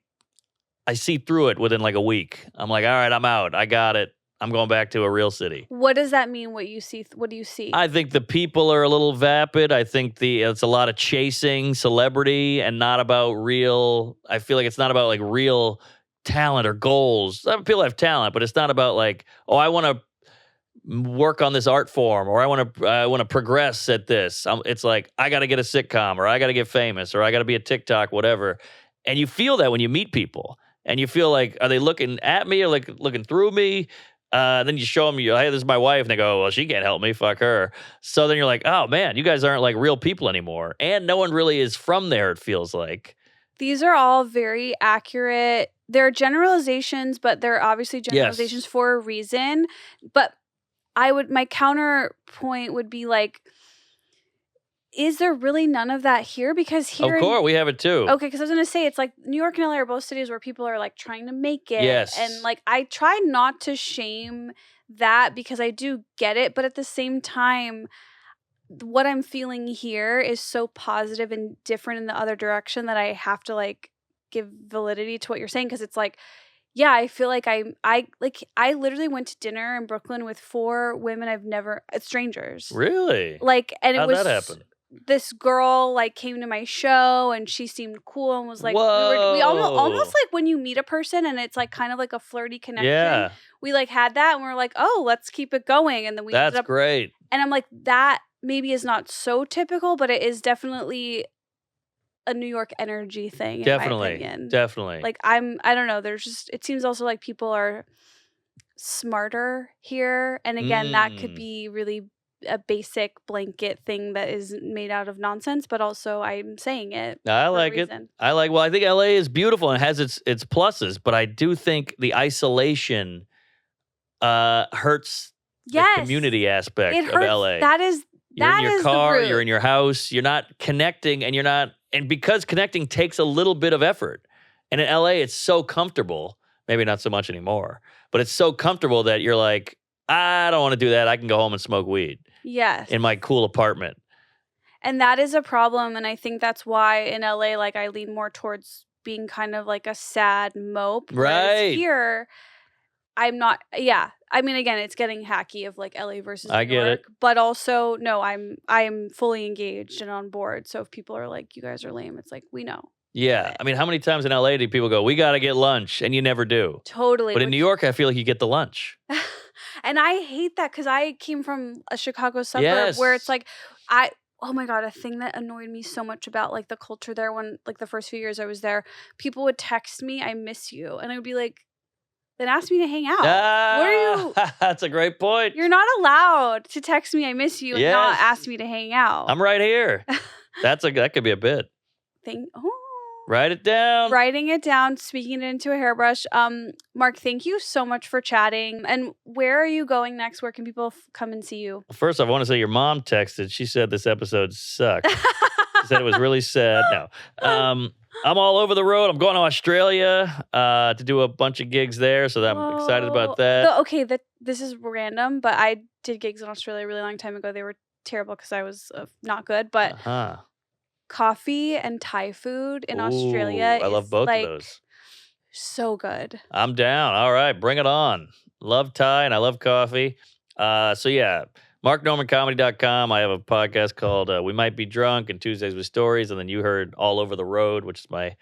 see through it within like a week. I'm like, all right, I'm out. I got it. I'm going back to a real city. What does that mean? What you see? What do you see? I think the people are a little vapid. I think it's a lot of chasing celebrity and not about real. I feel like it's not about like real talent or goals. Some people have talent, but it's not about like, oh, I want to work on this art form, or I want to progress at this. It's like I got to get a sitcom, or I got to get famous, or I got to be a TikTok, whatever. And you feel that when you meet people, and you feel like, are they looking at me or like looking through me? Then you show them, hey, this is my wife, and they go, well, she can't help me, fuck her. So then you're like, oh man, you guys aren't like real people anymore, and no one really is from there. It feels like. These are all very accurate. They're generalizations, but they're obviously generalizations for a reason. But my counterpoint would be like, is there really none of that here? Because here, Of course, we have it too. okay, because I was gonna say it's like New York and LA are both cities where people are like trying to make it, Yes. and like I try not to shame that because I do get it, but at the same time, what I'm feeling here is so positive and different in the other direction that I have to like give validity to what you're saying, because it's like, yeah, I feel like I literally went to dinner in Brooklyn with 4 women I've never strangers. Really? Like, and it How'd was that happen? this girl like came to my show and she seemed cool and was like, we almost Whoa. like when you meet a person and it's like kind of like a flirty connection. Yeah. We like had that and we are like, oh, let's keep it going. And then we ended That's up, great. and I'm like, that maybe is not so typical, but it is definitely a New York energy thing. In my opinion. Definitely. Like I don't know. There's just, it seems also like people are smarter here. And again, that could be really a basic blanket thing that is made out of nonsense, but also I'm saying it. I like it. Well, I think LA is beautiful and has its pluses, but I do think the isolation hurts the community aspect it of hurts. LA. You're in your car, you're in your house, you're not connecting, and because connecting takes a little bit of effort. And in LA, it's so comfortable, maybe not so much anymore, but it's so comfortable that you're like, I don't want to do that. I can go home and smoke weed. Yes. In my cool apartment. And that is a problem. And I think that's why in LA, like I lean more towards being kind of like a sad mope. Right. Here, I'm not. Yeah. I mean, again, it's getting hacky of like LA versus New York. I get it. But also, no, I'm fully engaged and on board. So if people are like, you guys are lame, it's like, we know. Yeah. I mean, how many times in LA do people go, we got to get lunch? And you never do. Totally. But in New York, I feel like you get the lunch. And I hate that because I came from a Chicago suburb where it's like, oh my God, a thing that annoyed me so much about like the culture there when like the first few years I was there, people would text me, I miss you. And I would be like, then ask me to hang out. What are you? That's a great point. You're not allowed to text me, I miss you, and not ask me to hang out. I'm right here. That could be a bit. Write it down. Writing it down, speaking it into a hairbrush. Mark, thank you so much for chatting. And where are you going next? Where can people come and see you? First, I want to say your mom texted. She said this episode sucked. She said it was really sad. No. I'm all over the road. I'm going to Australia to do a bunch of gigs there, so I'm excited about that. This is random, but I did gigs in Australia a really long time ago. They were terrible because I was not good, but coffee and Thai food in Australia I love both of those. So good. I'm down. All right, bring it on. Love Thai and I love coffee. So yeah, MarkNormanComedy.com. I have a podcast called We Might Be Drunk and Tuesdays with Stories, and then you heard All Over the Road, which is my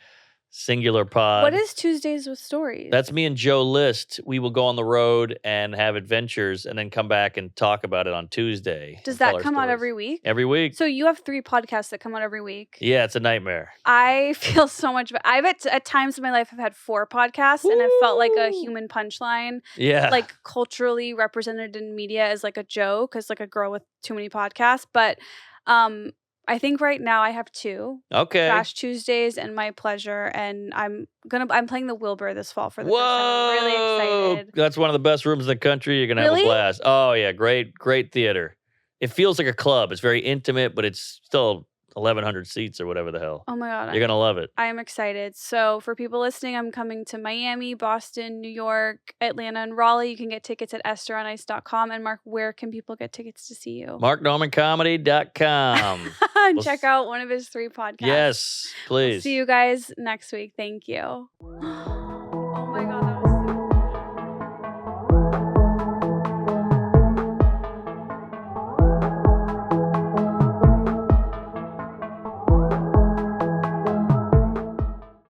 singular pod. What is Tuesdays with Stories? That's me and Joe List. We will go on the road and have adventures and then come back and talk about it on Tuesday. Does that come out every week? Every week. So you have 3 podcasts that come out every week. Yeah, it's a nightmare. I feel so much better. I've at times in my life I've had 4 podcasts and it felt like a human punchline. Yeah. Like culturally represented in media as like a joke, as like a girl with too many podcasts. But I think right now I have 2. Okay. Trash Tuesdays and My Pleasure, and I'm playing the Wilbur this fall for the first time. I'm really excited. That's one of the best rooms in the country. You're gonna have a blast. Oh yeah, great theater. It feels like a club. It's very intimate, but it's still 1,100 seats or whatever the hell. Oh my God. You're gonna love it. I'm excited. So for people listening, I'm coming to Miami, Boston, New York, Atlanta, and Raleigh. You can get tickets at EstherOnIce.com. And Mark, where can people get tickets to see you? MarkNormanComedy.com. And check out one of his 3 podcasts. Yes, please. We'll see you guys next week. Thank you.